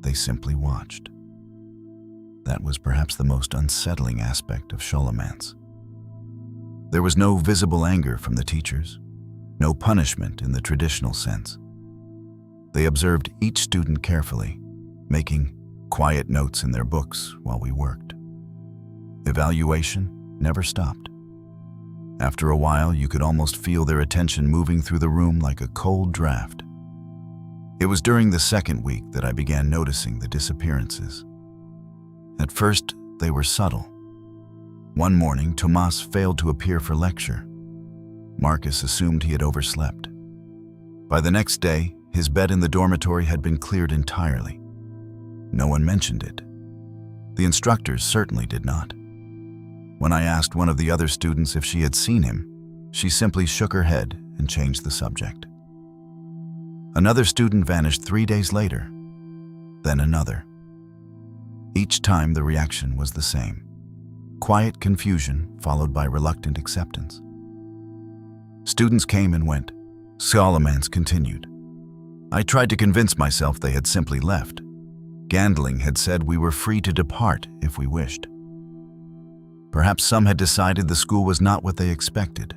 They simply watched. That was perhaps the most unsettling aspect of Scholomance. There was no visible anger from the teachers, no punishment in the traditional sense. They observed each student carefully, making quiet notes in their books while we worked. Evaluation never stopped. After a while, you could almost feel their attention moving through the room like a cold draft. It was during the second week that I began noticing the disappearances. At first, they were subtle. One morning, Tomas failed to appear for lecture. Marcus assumed he had overslept. By the next day, his bed in the dormitory had been cleared entirely. No one mentioned it. The instructors certainly did not. When I asked one of the other students if she had seen him, she simply shook her head and changed the subject. Another student vanished 3 days later, then another. Each time the reaction was the same: quiet confusion followed by reluctant acceptance. Students came and went. Scholomance continued. I tried to convince myself they had simply left. Gandling had said we were free to depart if we wished. Perhaps some had decided the school was not what they expected.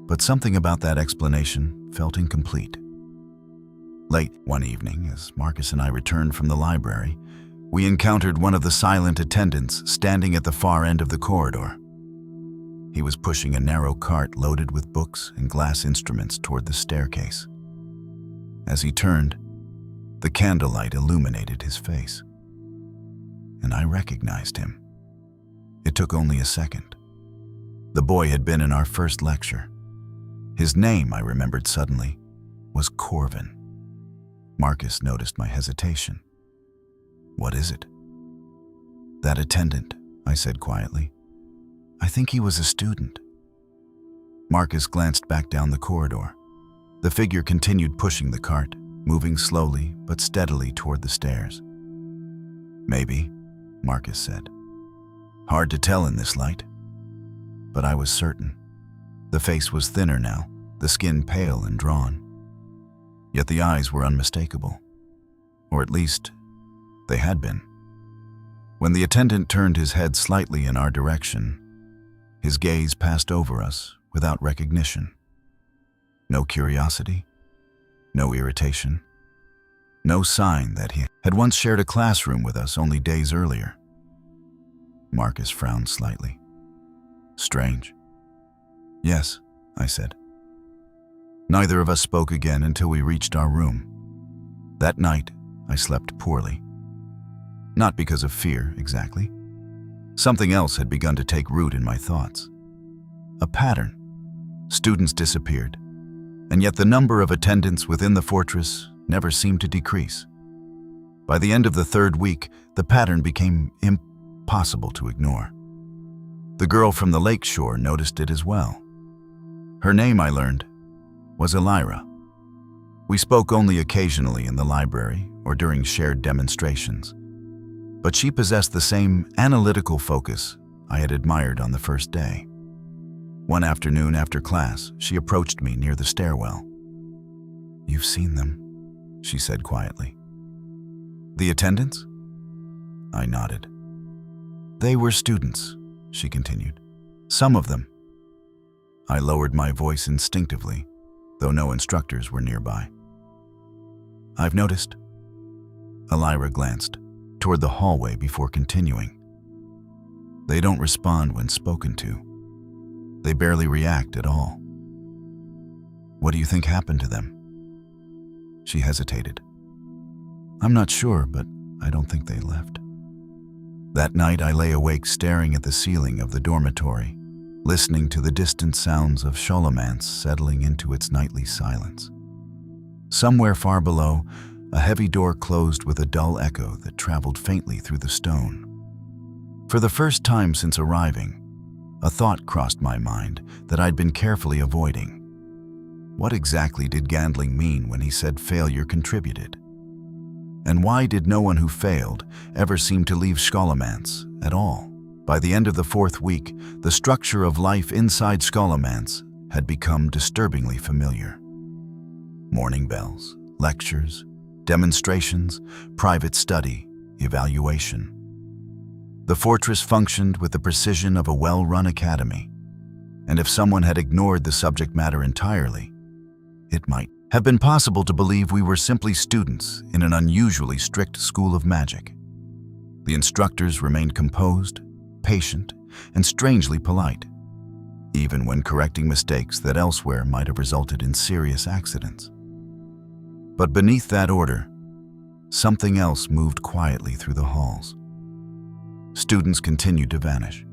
But something about that explanation felt incomplete. Late one evening, as Marcus and I returned from the library, we encountered one of the silent attendants standing at the far end of the corridor. He was pushing a narrow cart loaded with books and glass instruments toward the staircase. As he turned, the candlelight illuminated his face, and I recognized him. It took only a second. The boy had been in our first lecture. His name, I remembered suddenly, was Corvin. Marcus noticed my hesitation. "What is it?" "That attendant," I said quietly. "I think he was a student." Marcus glanced back down the corridor. The figure continued pushing the cart, moving slowly but steadily toward the stairs. "Maybe," Marcus said. "Hard to tell in this light." But I was certain. The face was thinner now, the skin pale and drawn. Yet the eyes were unmistakable, Or at least, they had been. When the attendant turned his head slightly in our direction, his gaze passed over us without recognition. No curiosity, no irritation, no sign that he had once shared a classroom with us only days earlier. Marcus frowned slightly. Strange. Yes, I said. Neither of us spoke again until we reached our room. That night, I slept poorly. Not because of fear, exactly. Something else had begun to take root in my thoughts. A pattern. Students disappeared, and yet the number of attendants within the fortress never seemed to decrease. By the end of the third week, the pattern became impossible to ignore. The girl from the lake shore noticed it as well. Her name, I learned, was Elira. We spoke only occasionally in the library or during shared demonstrations, but she possessed the same analytical focus I had admired on the first day. One afternoon after class, she approached me near the stairwell. "You've seen them," she said quietly. "The attendants?" I nodded. "They were students," she continued. "Some of them." I lowered my voice instinctively, though no instructors were nearby. "I've noticed." Elira glanced toward the hallway before continuing. "They don't respond when spoken to. They barely react at all. What do you think happened to them?" She hesitated. "I'm not sure, but I don't think they left." That night I lay awake staring at the ceiling of the dormitory, listening to the distant sounds of Scholomance settling into its nightly silence. Somewhere far below, a heavy door closed with a dull echo that traveled faintly through the stone. For the first time since arriving, a thought crossed my mind that I'd been carefully avoiding. What exactly did Gandling mean when he said failure contributed? And why did no one who failed ever seem to leave Scholomance at all? By the end of the fourth week, the structure of life inside Scholomance had become disturbingly familiar. Morning bells, lectures, demonstrations, private study, evaluation. The fortress functioned with the precision of a well-run academy, and if someone had ignored the subject matter entirely, it might have been possible to believe we were simply students in an unusually strict school of magic. The instructors remained composed, patient, and strangely polite, even when correcting mistakes that elsewhere might have resulted in serious accidents. But beneath that order, something else moved quietly through the halls. Students continued to vanish.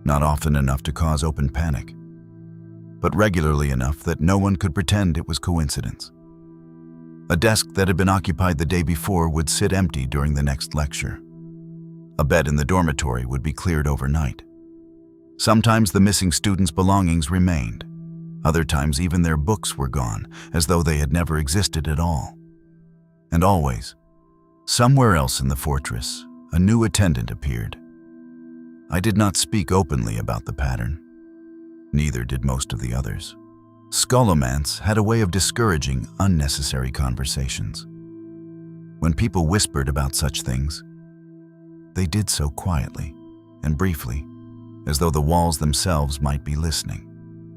Not often enough to cause open panic, but regularly enough that no one could pretend it was coincidence. A desk that had been occupied the day before would sit empty during the next lecture. A bed in the dormitory would be cleared overnight. Sometimes the missing students' belongings remained. Other times even their books were gone, as though they had never existed at all. And always, somewhere else in the fortress, a new attendant appeared. I did not speak openly about the pattern. Neither did most of the others. Scholomance had a way of discouraging unnecessary conversations. When people whispered about such things, they did so quietly and briefly, as though the walls themselves might be listening.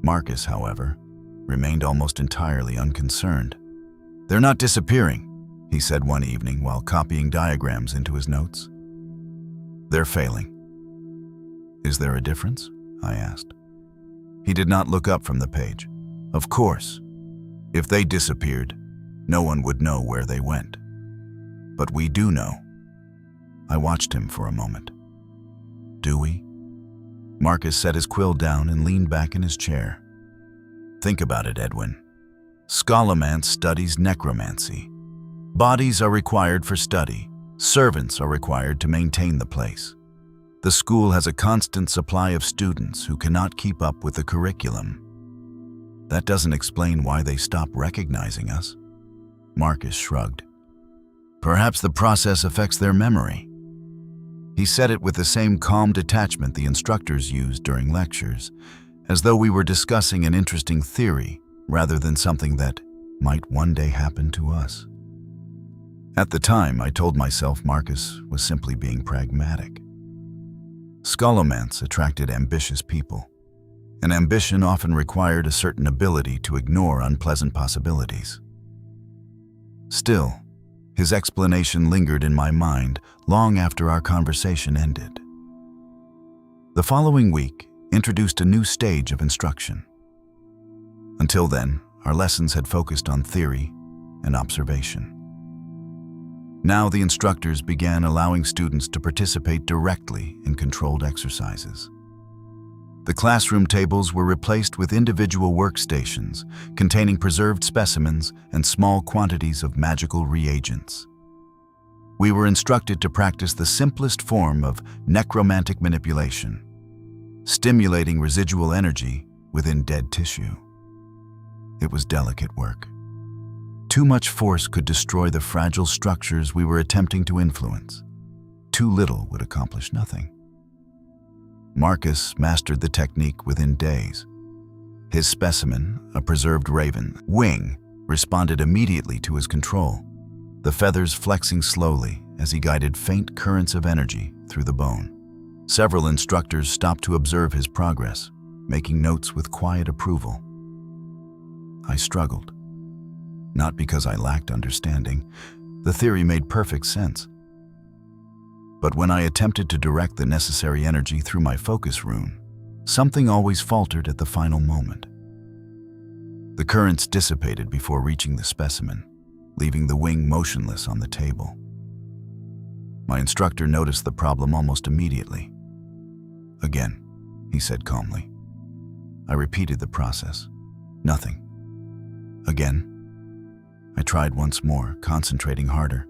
Marcus, however, remained almost entirely unconcerned. "They're not disappearing," he said one evening while copying diagrams into his notes. "They're failing." "Is there a difference?" I asked. He did not look up from the page. "Of course. If they disappeared, no one would know where they went. But we do know." I watched him for a moment. "Do we?" Marcus set his quill down and leaned back in his chair. "Think about it, Edwin. Scholomance studies necromancy. Bodies are required for study. Servants are required to maintain the place. The school has a constant supply of students who cannot keep up with the curriculum. That doesn't explain why they stop recognizing us." Marcus shrugged. "Perhaps the process affects their memory." He said it with the same calm detachment the instructors used during lectures, as though we were discussing an interesting theory rather than something that might one day happen to us. At the time, I told myself Marcus was simply being pragmatic. Scholomance attracted ambitious people, and ambition often required a certain ability to ignore unpleasant possibilities. Still, his explanation lingered in my mind long after our conversation ended. The following week introduced a new stage of instruction. Until then, our lessons had focused on theory and observation. Now the instructors began allowing students to participate directly in controlled exercises. The classroom tables were replaced with individual workstations containing preserved specimens and small quantities of magical reagents. We were instructed to practice the simplest form of necromantic manipulation, stimulating residual energy within dead tissue. It was delicate work. Too much force could destroy the fragile structures we were attempting to influence. Too little would accomplish nothing. Marcus mastered the technique within days. His specimen, a preserved raven wing, responded immediately to his control, the feathers flexing slowly as he guided faint currents of energy through the bone. Several instructors stopped to observe his progress, making notes with quiet approval. I struggled. Not because I lacked understanding. The theory made perfect sense. But when I attempted to direct the necessary energy through my focus rune, something always faltered at the final moment. The currents dissipated before reaching the specimen, leaving the wing motionless on the table. My instructor noticed the problem almost immediately. "Again," he said calmly. I repeated the process. Nothing. Again. I tried once more, concentrating harder,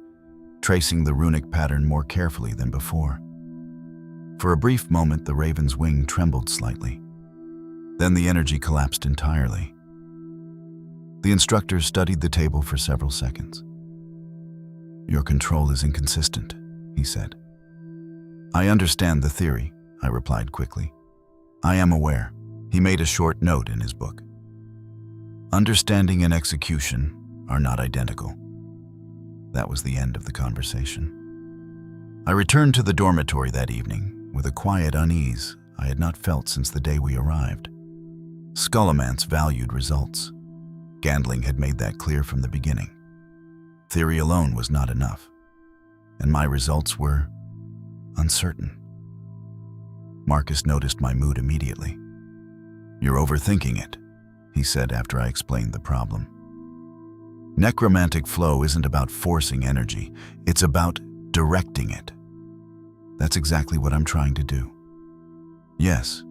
tracing the runic pattern more carefully than before. For a brief moment, the raven's wing trembled slightly. Then the energy collapsed entirely. The instructor studied the table for several seconds. "Your control is inconsistent," he said. "I understand the theory," I replied quickly. "I am aware." He made a short note in his book. "Understanding and execution are not identical." That was the end of the conversation. I returned to the dormitory that evening with a quiet unease I had not felt since the day we arrived. Scholomance valued results. Gandling had made that clear from the beginning. Theory alone was not enough, and my results were uncertain. Marcus noticed my mood immediately. "You're overthinking it," he said after I explained the problem. Necromantic flow isn't about forcing energy, it's about directing it. That's exactly what I'm trying to do. Yes,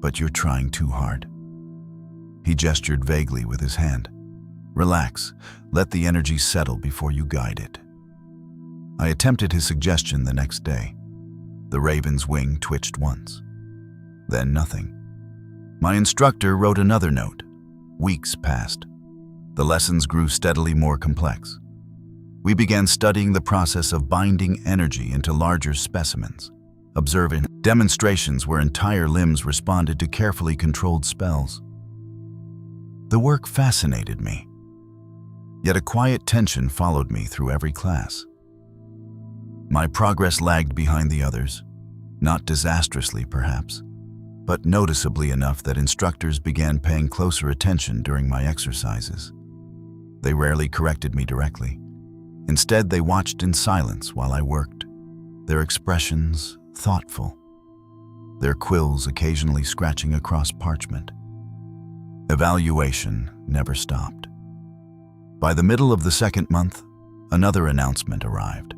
but you're trying too hard. He gestured vaguely with his hand. Relax, let the energy settle before you guide it. I attempted his suggestion the next day. The raven's wing twitched once, then nothing. My instructor wrote another note. Weeks passed. The lessons grew steadily more complex. We began studying the process of binding energy into larger specimens, observing demonstrations where entire limbs responded to carefully controlled spells. The work fascinated me, yet a quiet tension followed me through every class. My progress lagged behind the others, not disastrously perhaps, but noticeably enough that instructors began paying closer attention during my exercises. They rarely corrected me directly. Instead, they watched in silence while I worked, their expressions thoughtful, their quills occasionally scratching across parchment. Evaluation never stopped. By the middle of the second month, another announcement arrived.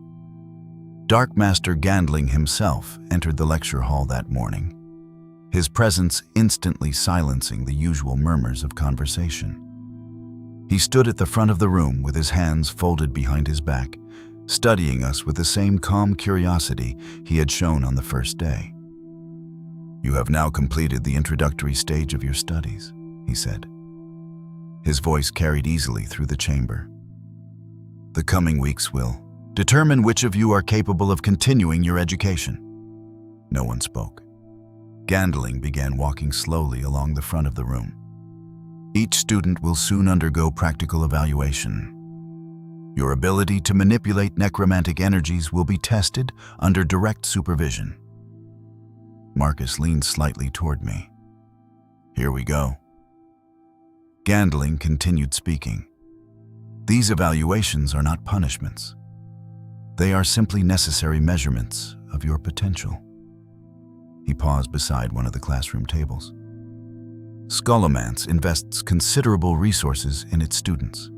Dark Master Gandling himself entered the lecture hall that morning, his presence instantly silencing the usual murmurs of conversation. He stood at the front of the room with his hands folded behind his back, studying us with the same calm curiosity he had shown on the first day. "You have now completed the introductory stage of your studies," he said. His voice carried easily through the chamber. "The coming weeks will determine which of you are capable of continuing your education." No one spoke. Gandling began walking slowly along the front of the room. "Each student will soon undergo practical evaluation. Your ability to manipulate necromantic energies will be tested under direct supervision. Marcus leaned slightly toward me. Here we go. Gandling continued speaking. These evaluations are not punishments. They are simply necessary measurements of your potential. He paused beside one of the classroom tables. Scholomance invests considerable resources in its students.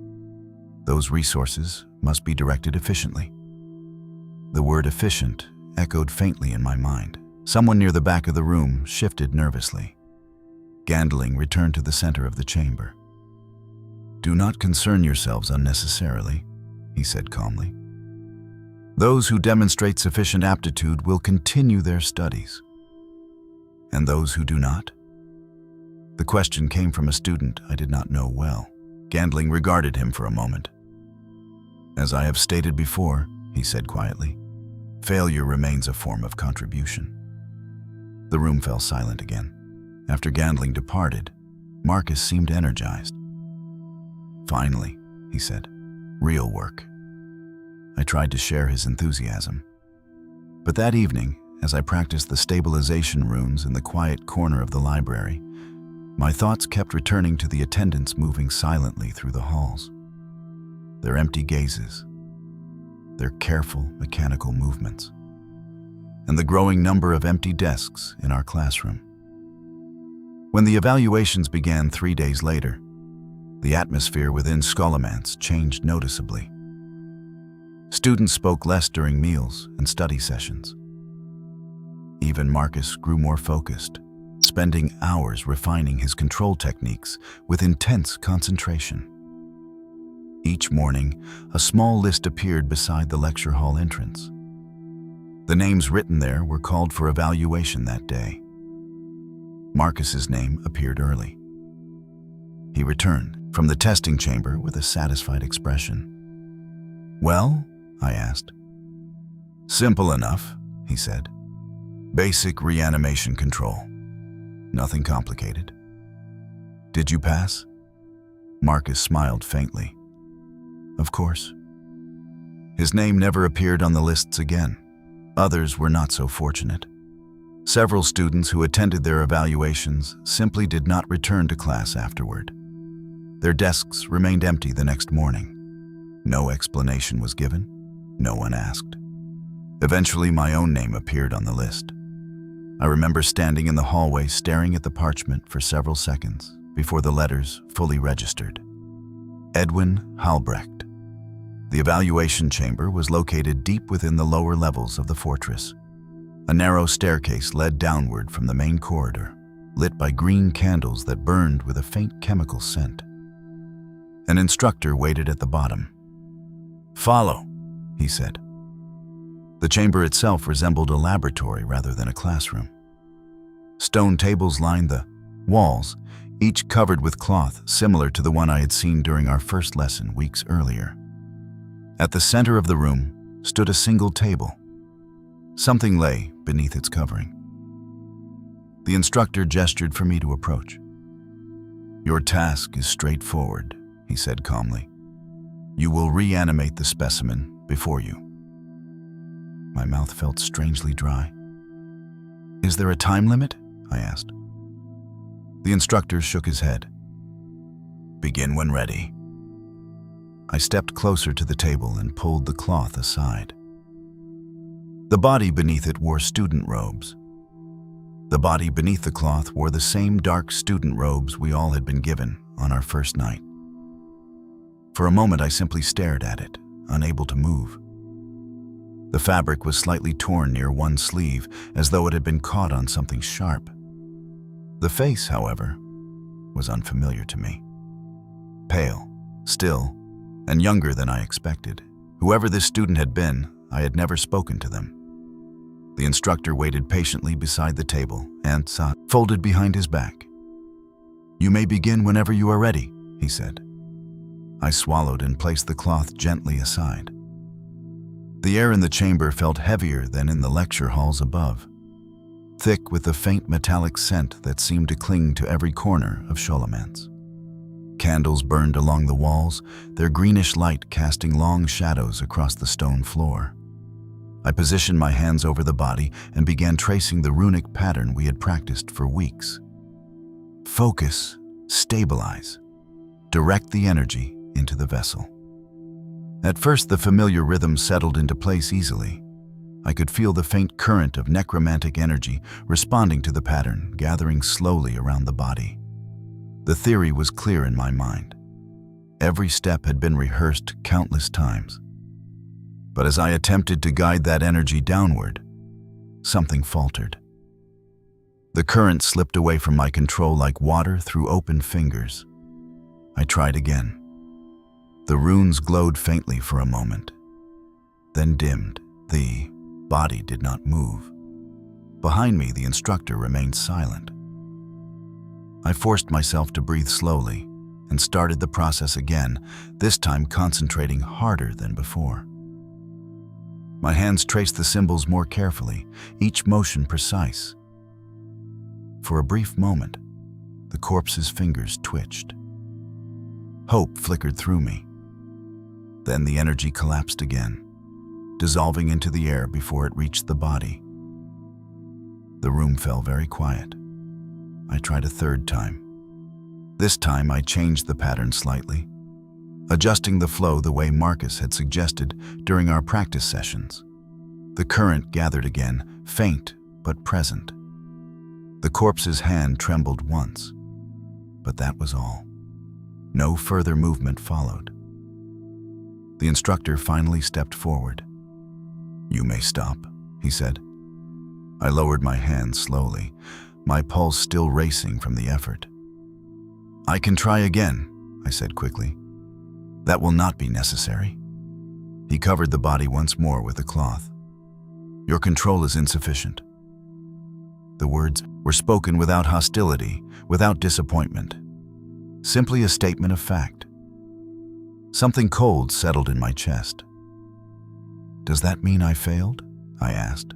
Those resources must be directed efficiently. The word efficient echoed faintly in my mind. Someone near the back of the room shifted nervously. Gandling returned to the center of the chamber. Do not concern yourselves unnecessarily, he said calmly. Those who demonstrate sufficient aptitude will continue their studies. And those who do not? The question came from a student I did not know well. Gandling regarded him for a moment. As I have stated before, he said quietly, failure remains a form of contribution. The room fell silent again. After Gandling departed, Marcus seemed energized. Finally, he said, real work. I tried to share his enthusiasm. But that evening, as I practiced the stabilization runes in the quiet corner of the library, my thoughts kept returning to the attendants moving silently through the halls. Their empty gazes, their careful mechanical movements, and the growing number of empty desks in our classroom. When the evaluations began 3 days later, the atmosphere within Scholomance changed noticeably. Students spoke less during meals and study sessions. Even Marcus grew more focused, spending hours refining his control techniques with intense concentration. Each morning, a small list appeared beside the lecture hall entrance. The names written there were called for evaluation that day. Marcus's name appeared early. He returned from the testing chamber with a satisfied expression. Well, I asked. Simple enough, he said. Basic reanimation control. Nothing complicated. Did you pass? Marcus smiled faintly. Of course. His name never appeared on the lists again. Others were not so fortunate. Several students who attended their evaluations simply did not return to class afterward. Their desks remained empty the next morning. No explanation was given. No one asked. Eventually, my own name appeared on the list. I remember standing in the hallway staring at the parchment for several seconds before the letters fully registered. Edwin Halbrecht. The evaluation chamber was located deep within the lower levels of the fortress. A narrow staircase led downward from the main corridor, lit by green candles that burned with a faint chemical scent. An instructor waited at the bottom. Follow, he said. The chamber itself resembled a laboratory rather than a classroom. Stone tables lined the walls, each covered with cloth similar to the one I had seen during our first lesson weeks earlier. At the center of the room stood a single table. Something lay beneath its covering. The instructor gestured for me to approach. Your task is straightforward, he said calmly. You will reanimate the specimen before you. My mouth felt strangely dry. Is there a time limit? I asked. The instructor shook his head. Begin when ready. I stepped closer to the table and pulled the cloth aside. The body beneath it wore student robes. The body beneath the cloth wore the same dark student robes we all had been given on our first night. For a moment, I simply stared at it, unable to move. The fabric was slightly torn near one sleeve, as though it had been caught on something sharp. The face, however, was unfamiliar to me. Pale, still, and younger than I expected. Whoever this student had been, I had never spoken to them. The instructor waited patiently beside the table and sat folded behind his back. You may begin whenever you are ready, he said. I swallowed and placed the cloth gently aside. The air in the chamber felt heavier than in the lecture halls above, thick with the faint metallic scent that seemed to cling to every corner of Scholomance. Candles burned along the walls, their greenish light casting long shadows across the stone floor. I positioned my hands over the body and began tracing the runic pattern we had practiced for weeks. Focus, stabilize, direct the energy into the vessel. At first, the familiar rhythm settled into place easily. I could feel the faint current of necromantic energy responding to the pattern, gathering slowly around the body. The theory was clear in my mind. Every step had been rehearsed countless times. But as I attempted to guide that energy downward, something faltered. The current slipped away from my control like water through open fingers. I tried again. The runes glowed faintly for a moment, then dimmed. The body did not move. Behind me, the instructor remained silent. I forced myself to breathe slowly and started the process again, this time concentrating harder than before. My hands traced the symbols more carefully, each motion precise. For a brief moment, the corpse's fingers twitched. Hope flickered through me. Then the energy collapsed again, dissolving into the air before it reached the body. The room fell very quiet. I tried a third time. This time I changed the pattern slightly, adjusting the flow the way Marcus had suggested during our practice sessions. The current gathered again, faint but present. The corpse's hand trembled once, but that was all. No further movement followed. The instructor finally stepped forward. "You may stop," he said. I lowered my hand slowly, my pulse still racing from the effort. "I can try again," I said quickly. "That will not be necessary." He covered the body once more with a cloth. "Your control is insufficient." The words were spoken without hostility, without disappointment. Simply a statement of fact. Something cold settled in my chest. "Does that mean I failed?" I asked.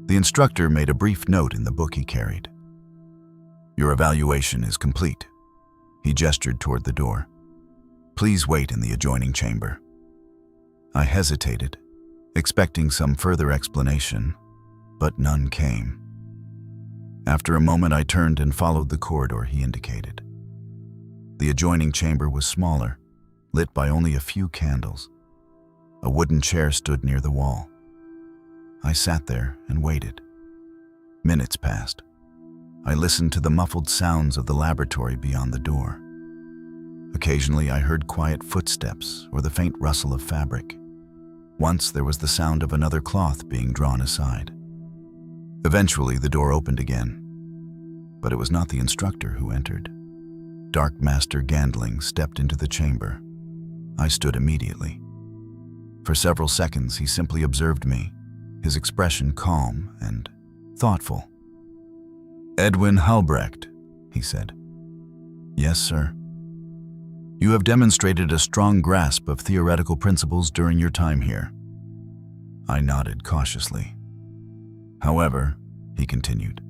The instructor made a brief note in the book he carried. "Your evaluation is complete." He gestured toward the door. "Please wait in the adjoining chamber." I hesitated, expecting some further explanation, but none came. After a moment, I turned and followed the corridor he indicated. The adjoining chamber was smaller, lit by only a few candles. A wooden chair stood near the wall. I sat there and waited. Minutes passed. I listened to the muffled sounds of the laboratory beyond the door. Occasionally, I heard quiet footsteps or the faint rustle of fabric. Once, there was the sound of another cloth being drawn aside. Eventually, the door opened again, but it was not the instructor who entered. Dark Master Gandling stepped into the chamber. I stood immediately. For several seconds, he simply observed me, his expression calm and thoughtful. "Edwin Halbrecht," he said. "Yes, sir." "You have demonstrated a strong grasp of theoretical principles during your time here." I nodded cautiously. "However," he continued,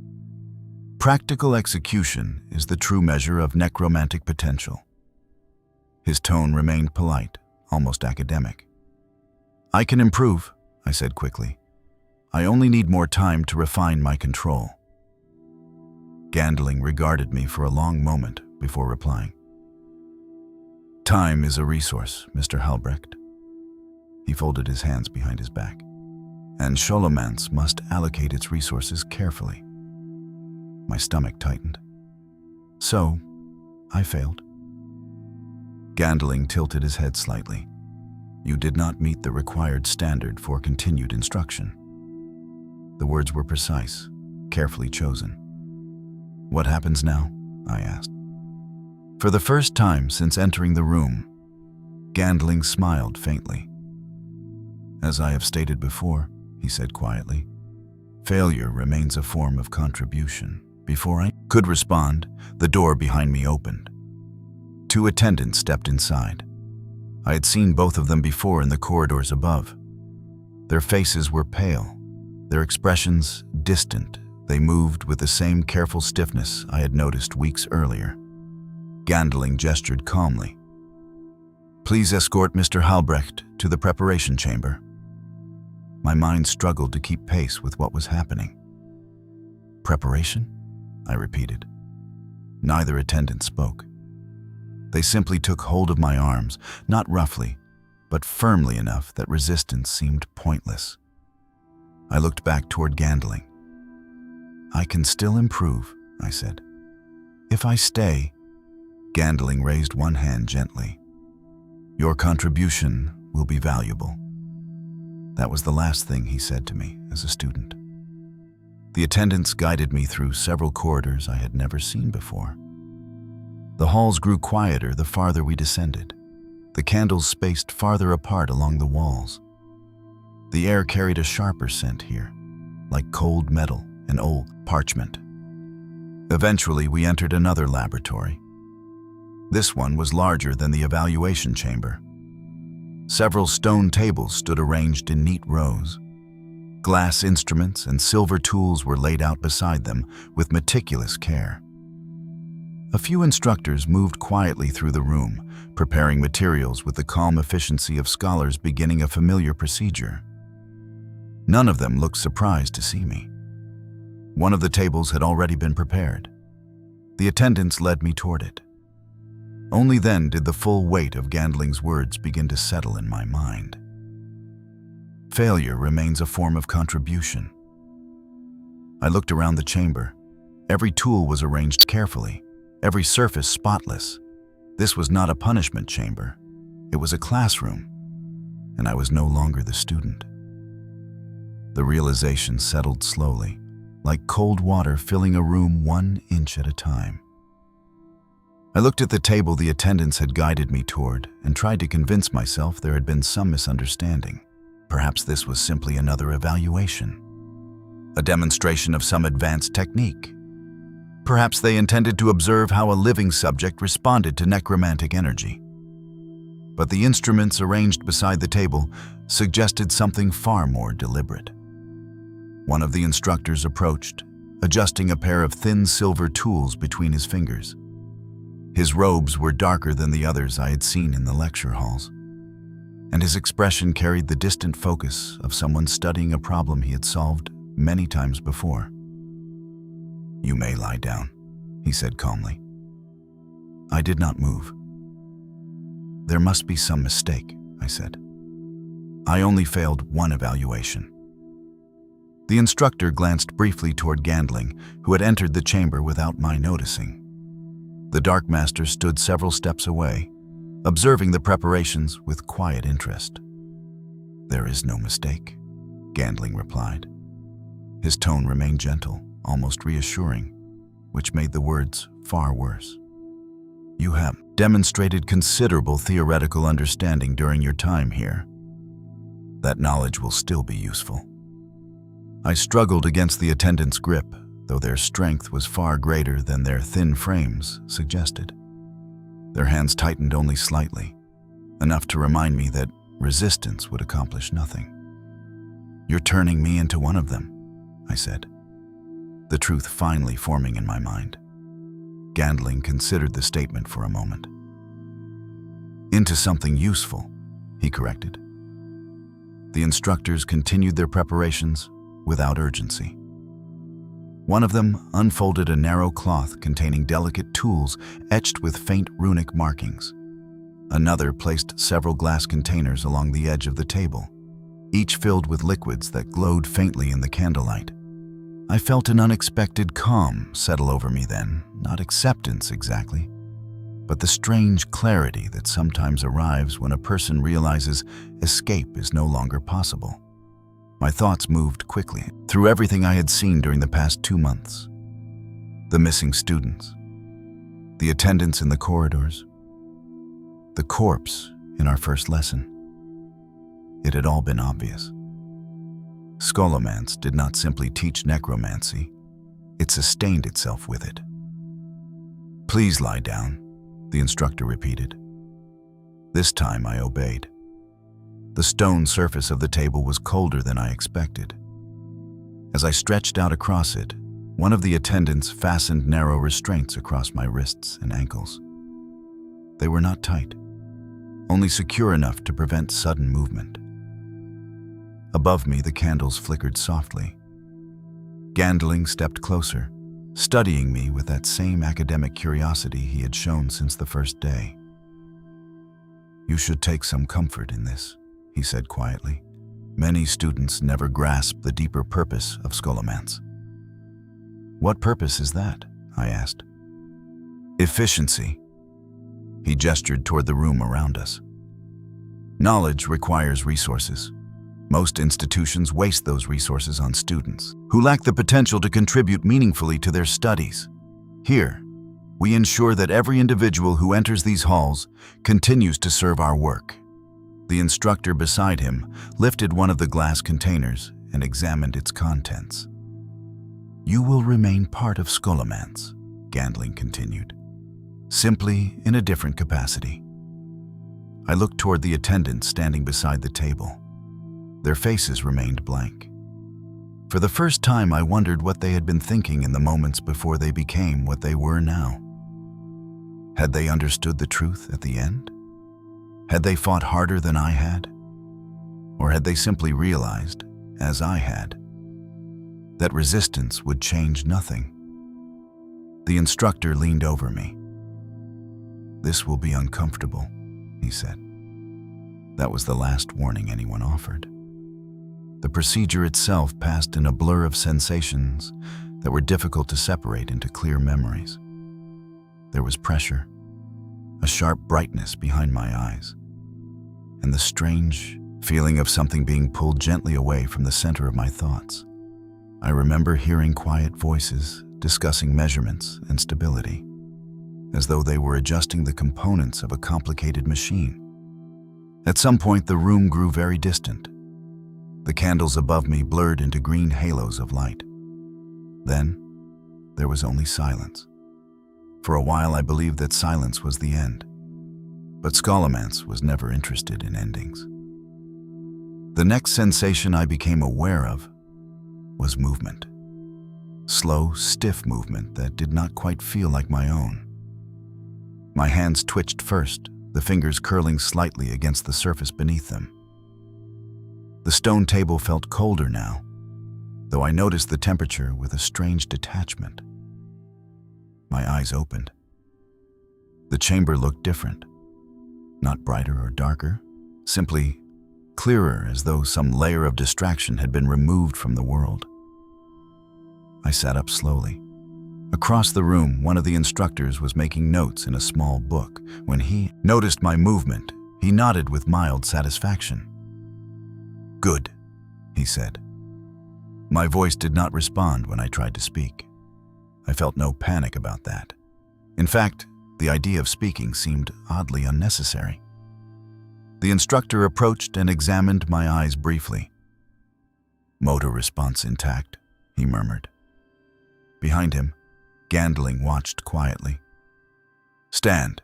"practical execution is the true measure of necromantic potential." His tone remained polite, almost academic. "I can improve," I said quickly. "I only need more time to refine my control." Gandling regarded me for a long moment before replying. "Time is a resource, Mr. Halbrecht." He folded his hands behind his back. "And Scholomance must allocate its resources carefully." My stomach tightened. "So, I failed." Gandling tilted his head slightly. "You did not meet the required standard for continued instruction." The words were precise, carefully chosen. "What happens now?" I asked. For the first time since entering the room, Gandling smiled faintly. "As I have stated before," he said quietly, "failure remains a form of contribution." Before I could respond, the door behind me opened. Two attendants stepped inside. I had seen both of them before in the corridors above. Their faces were pale, their expressions distant. They moved with the same careful stiffness I had noticed weeks earlier. Gandling gestured calmly. "Please escort Mr. Halbrecht to the preparation chamber." My mind struggled to keep pace with what was happening. "Preparation?" I repeated. Neither attendant spoke. They simply took hold of my arms, not roughly, but firmly enough that resistance seemed pointless. I looked back toward Gandling. "I can still improve," I said. "If I stay..." Gandling raised one hand gently. "Your contribution will be valuable." That was the last thing he said to me as a student. The attendants guided me through several corridors I had never seen before. The halls grew quieter the farther we descended, the candles spaced farther apart along the walls. The air carried a sharper scent here, like cold metal and old parchment. Eventually, we entered another laboratory. This one was larger than the evaluation chamber. Several stone tables stood arranged in neat rows. Glass instruments and silver tools were laid out beside them with meticulous care. A few instructors moved quietly through the room, preparing materials with the calm efficiency of scholars beginning a familiar procedure. None of them looked surprised to see me. One of the tables had already been prepared. The attendants led me toward it. Only then did the full weight of Gandling's words begin to settle in my mind. Failure remains a form of contribution. I looked around the chamber. Every tool was arranged carefully, every surface spotless. This was not a punishment chamber. It was a classroom, and I was no longer the student. The realization settled slowly, like cold water filling a room 1 inch at a time. I looked at the table the attendants had guided me toward and tried to convince myself there had been some misunderstanding. Perhaps this was simply another evaluation, a demonstration of some advanced technique. Perhaps they intended to observe how a living subject responded to necromantic energy. But the instruments arranged beside the table suggested something far more deliberate. One of the instructors approached, adjusting a pair of thin silver tools between his fingers. His robes were darker than the others I had seen in the lecture halls, and his expression carried the distant focus of someone studying a problem he had solved many times before. "You may lie down," he said calmly. I did not move. "There must be some mistake," I said. "I only failed one evaluation." The instructor glanced briefly toward Gandling, who had entered the chamber without my noticing. The Dark Master stood several steps away, observing the preparations with quiet interest. "There is no mistake," Gandling replied. His tone remained gentle, almost reassuring, which made the words far worse. "You have demonstrated considerable theoretical understanding during your time here. That knowledge will still be useful." I struggled against the attendants' grip, though their strength was far greater than their thin frames suggested. Their hands tightened only slightly, enough to remind me that resistance would accomplish nothing. "You're turning me into one of them," I said, the truth finally forming in my mind. Gandling considered the statement for a moment. "Into something useful," he corrected. The instructors continued their preparations without urgency. One of them unfolded a narrow cloth containing delicate tools etched with faint runic markings. Another placed several glass containers along the edge of the table, each filled with liquids that glowed faintly in the candlelight. I felt an unexpected calm settle over me then, not acceptance exactly, but the strange clarity that sometimes arrives when a person realizes escape is no longer possible. My thoughts moved quickly through everything I had seen during the past 2 months. The missing students, the attendants in the corridors, the corpse in our first lesson. It had all been obvious. Scholomance did not simply teach necromancy, it sustained itself with it. "Please lie down," the instructor repeated. This time I obeyed. The stone surface of the table was colder than I expected. As I stretched out across it, one of the attendants fastened narrow restraints across my wrists and ankles. They were not tight, only secure enough to prevent sudden movement. Above me, the candles flickered softly. Gandling stepped closer, studying me with that same academic curiosity he had shown since the first day. "You should take some comfort in this," he said quietly. "Many students never grasp the deeper purpose of Scholomance." "What purpose is that?" I asked. "Efficiency." He gestured toward the room around us. "Knowledge requires resources. Most institutions waste those resources on students who lack the potential to contribute meaningfully to their studies. Here, we ensure that every individual who enters these halls continues to serve our work." The instructor beside him lifted one of the glass containers and examined its contents. "You will remain part of Scholomance," Gandling continued, "simply in a different capacity." I looked toward the attendants standing beside the table. Their faces remained blank. For the first time, I wondered what they had been thinking in the moments before they became what they were now. Had they understood the truth at the end? Had they fought harder than I had? Or had they simply realized, as I had, that resistance would change nothing? The instructor leaned over me. "This will be uncomfortable," he said. That was the last warning anyone offered. The procedure itself passed in a blur of sensations that were difficult to separate into clear memories. There was pressure, a sharp brightness behind my eyes, and the strange feeling of something being pulled gently away from the center of my thoughts. I remember hearing quiet voices discussing measurements and stability, as though they were adjusting the components of a complicated machine. At some point, the room grew very distant. The candles above me blurred into green halos of light. Then, there was only silence. For a while, I believed that silence was the end. But Scholomance was never interested in endings. The next sensation I became aware of was movement. Slow, stiff movement that did not quite feel like my own. My hands twitched first, the fingers curling slightly against the surface beneath them. The stone table felt colder now, though I noticed the temperature with a strange detachment. My eyes opened. The chamber looked different. Not brighter or darker, simply clearer, as though some layer of distraction had been removed from the world. I sat up slowly. Across the room, one of the instructors was making notes in a small book. When he noticed my movement, he nodded with mild satisfaction. "Good," he said. My voice did not respond when I tried to speak. I felt no panic about that. In fact, the idea of speaking seemed oddly unnecessary. The instructor approached and examined my eyes briefly. "Motor response intact," he murmured. Behind him, Gandling watched quietly. "Stand,"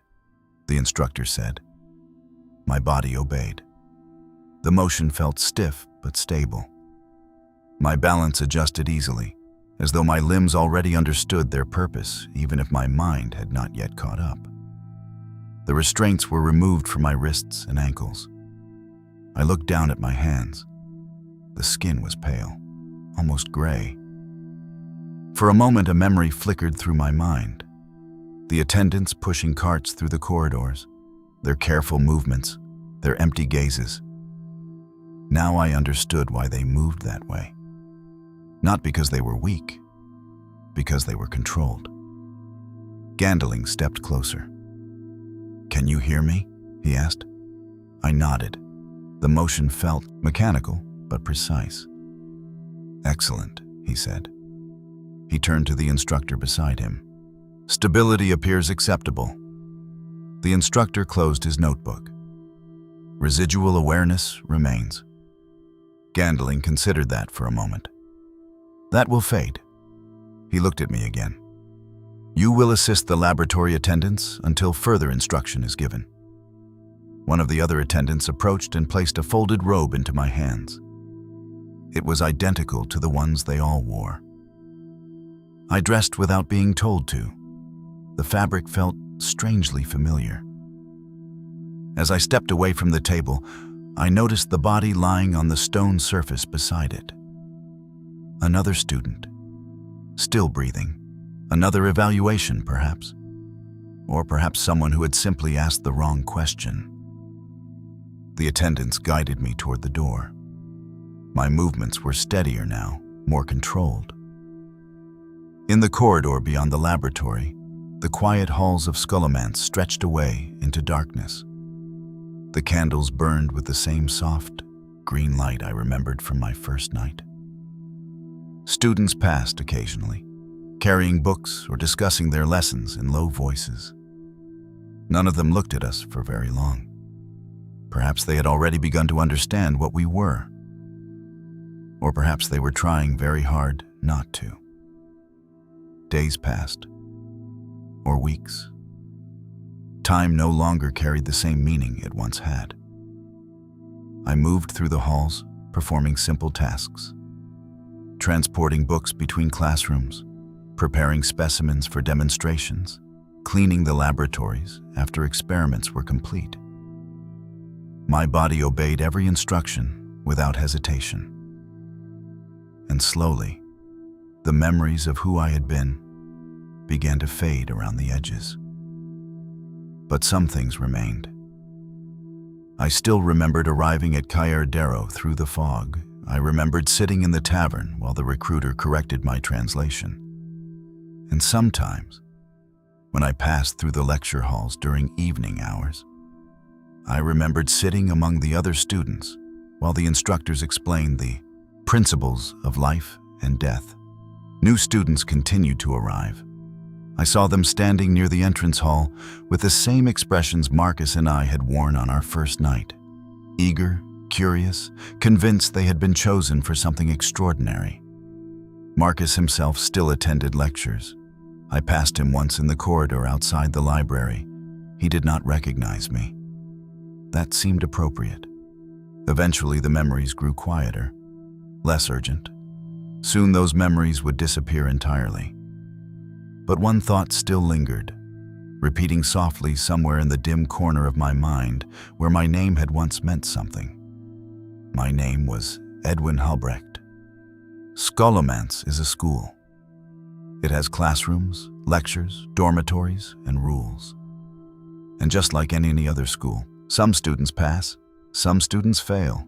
the instructor said. My body obeyed. The motion felt stiff but stable. My balance adjusted easily, as though my limbs already understood their purpose, even if my mind had not yet caught up. The restraints were removed from my wrists and ankles. I looked down at my hands. The skin was pale, almost gray. For a moment, a memory flickered through my mind. The attendants pushing carts through the corridors, their careful movements, their empty gazes. Now I understood why they moved that way. Not because they were weak, because they were controlled. Gandling stepped closer. "Can you hear me?" he asked. I nodded. The motion felt mechanical, but precise. "Excellent," he said. He turned to the instructor beside him. "Stability appears acceptable." The instructor closed his notebook. "Residual awareness remains." Gandling considered that for a moment. "That will fade." He looked at me again. "You will assist the laboratory attendants until further instruction is given." One of the other attendants approached and placed a folded robe into my hands. It was identical to the ones they all wore. I dressed without being told to. The fabric felt strangely familiar, As I stepped away from the table, I noticed the body lying on the stone surface beside it. Another student, still breathing. Another evaluation, perhaps. Or perhaps someone who had simply asked the wrong question. The attendants guided me toward the door. My movements were steadier now, more controlled. In the corridor beyond the laboratory, the quiet halls of Scholomance stretched away into darkness. The candles burned with the same soft, green light I remembered from my first night. Students passed occasionally, carrying books or discussing their lessons in low voices. None of them looked at us for very long. Perhaps they had already begun to understand what we were. Or perhaps they were trying very hard not to. Days passed, or weeks. Time no longer carried the same meaning it once had. I moved through the halls, performing simple tasks. Transporting books between classrooms, preparing specimens for demonstrations, cleaning the laboratories after experiments were complete. My body obeyed every instruction without hesitation. And slowly, the memories of who I had been began to fade around the edges. But some things remained. I still remembered arriving at Darrow through the fog. I remembered sitting in the tavern while the recruiter corrected my translation. And sometimes, when I passed through the lecture halls during evening hours, I remembered sitting among the other students while the instructors explained the principles of life and death. New students continued to arrive. I saw them standing near the entrance hall with the same expressions Marcus and I had worn on our first night. Eager, curious, convinced they had been chosen for something extraordinary. Marcus himself still attended lectures. I passed him once in the corridor outside the library. He did not recognize me. That seemed appropriate. Eventually, the memories grew quieter, less urgent. Soon those memories would disappear entirely. But one thought still lingered, repeating softly somewhere in the dim corner of my mind where my name had once meant something. My name was Edwin Halbrecht. Scholomance is a school. It has classrooms, lectures, dormitories, and rules. And just like any other school, some students pass, some students fail.